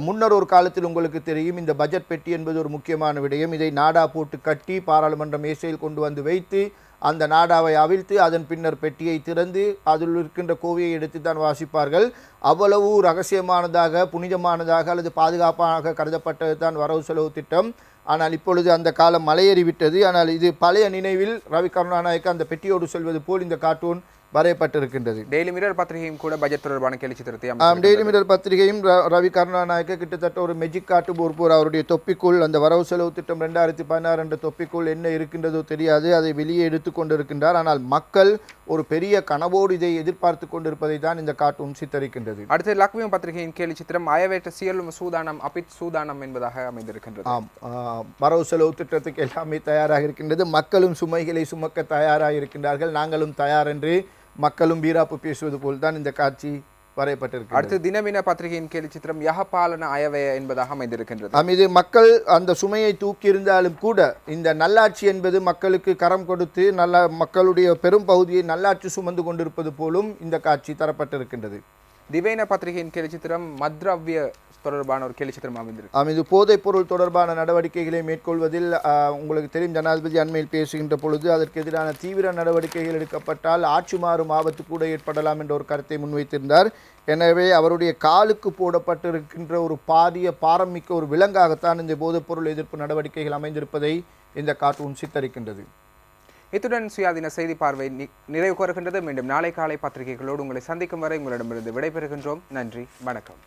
முன்னர் ஒரு காலத்தில் உங்களுக்கு தெரியும், இந்த பட்ஜெட் பெட்டி என்பது ஒரு முக்கியமான விடயம். இதை நாடா போட்டு கட்டி பாராளுமன்ற மேசையில் கொண்டு வந்து வைத்து அந்த நாடாவை அவிழ்த்து அதன் பின்னர் பெட்டியை திறந்து அதில் இருக்கின்ற கோவையை எடுத்து தான் வாசிப்பார்கள். அவ்வளவு ரகசியமானதாக, புனிதமானதாக அல்லது பாதுகாப்பாக கருதப்பட்டது தான் வரவு செலவு திட்டம். ஆனால் இப்பொழுது அந்த காலம் மலையேறிவிட்டது. ஆனால் இது பழைய நினைவில் ரவி கருணாநாயக்க அந்த பெட்டியோடு செல்வது போல் இந்த கார்ட்டூன் வரையப்பட்டிருக்கின்றது. டெய்லி மிரர் பத்திரிகையும் கூட பட்ஜெட் தொடர்பான கேலி சித்திரத்தை டெய்லி மிரர் பத்திரிகையும் ரவி கருணாநாயக்க கிட்டத்தட்ட ஒரு மெஜிக் காட்டுபோர் போர் அவருடைய தொப்பிக்குள் அந்த வரவு செலவு திட்டம் 2016 என்ற தொப்பிக்குள் என்ன இருக்கின்றதோ தெரியாது, அதை வெளியே எடுத்து கொண்டிருக்கின்றார். ஆனால் மக்கள் ஒரு பெரிய கனவோடு இதை எதிர்பார்த்து கொண்டிருப்பதை தான் இந்த கார்ட்டூன் சித்தரிக்கின்றது. அடுத்து லக்வியம் பத்திரிகையின் கேலி சித்திரம் அயவேட்ட சியலும் சூதானம் அபித் சூதானம் என்பதாக அமைந்திருக்கின்றது. வரவு செலவு திட்டத்துக்கு எல்லாமே தயாராக இருக்கின்றது. மக்களும் சுமைகளை சுமக்க தயாராக இருக்கின்றார்கள். நாங்களும் தயார் என்று மக்களும் வீராப்பு பேசுவது போல் தான் இந்த காட்சி வரையப்பட்டிருக்கு. அடுத்து தினமின பத்திரிகையின் கேலி சித்திரம் யகபாலன அயவய என்பதாக அமைந்திருக்கின்றது. இது மக்கள் அந்த சுமையை தூக்கி இருந்தாலும் கூட இந்த நல்லாட்சி என்பது மக்களுக்கு கரம் கொடுத்து மக்களுடைய பெரும் பகுதியை நல்லாட்சி சுமந்து கொண்டிருப்பது போலும் இந்த காட்சி தரப்பட்டிருக்கின்றது. திவேன பத்திரிகையின் கேலி சித்திரம் மத்ரவ்ய தொடர்பான ஒரு கேலி சித்திரம் அமைந்திருக்கு. இது போதைப் பொருள் தொடர்பான நடவடிக்கைகளை மேற்கொள்வதில் உங்களுக்கு தெரியும், ஜனாதிபதி அண்மையில் பேசுகின்ற பொழுது அதற்கு எதிரான தீவிர நடவடிக்கைகள் எடுக்கப்பட்டால் ஆட்சி மாறும் ஆபத்து கூட ஏற்படலாம் என்ற ஒரு கருத்தை முன்வைத்திருந்தார். எனவே அவருடைய காலுக்கு போடப்பட்டிருக்கின்ற ஒரு பாரிய பாரமிக்க ஒரு விலங்காகத்தான் இந்த போதைப் பொருள் எதிர்ப்பு நடவடிக்கைகள் அமைந்திருப்பதை இந்த கார்ட்டூன் சித்தரிக்கின்றது. இத்துடன் சுயாதீன செய்தி பார்வை நிறைவு கோருகின்றது. மீண்டும் நாளை காலை பத்திரிகைகளோடு உங்களை சந்திக்கும் வரை உங்களிடமிருந்து விடைபெறுகின்றோம். நன்றி, வணக்கம்.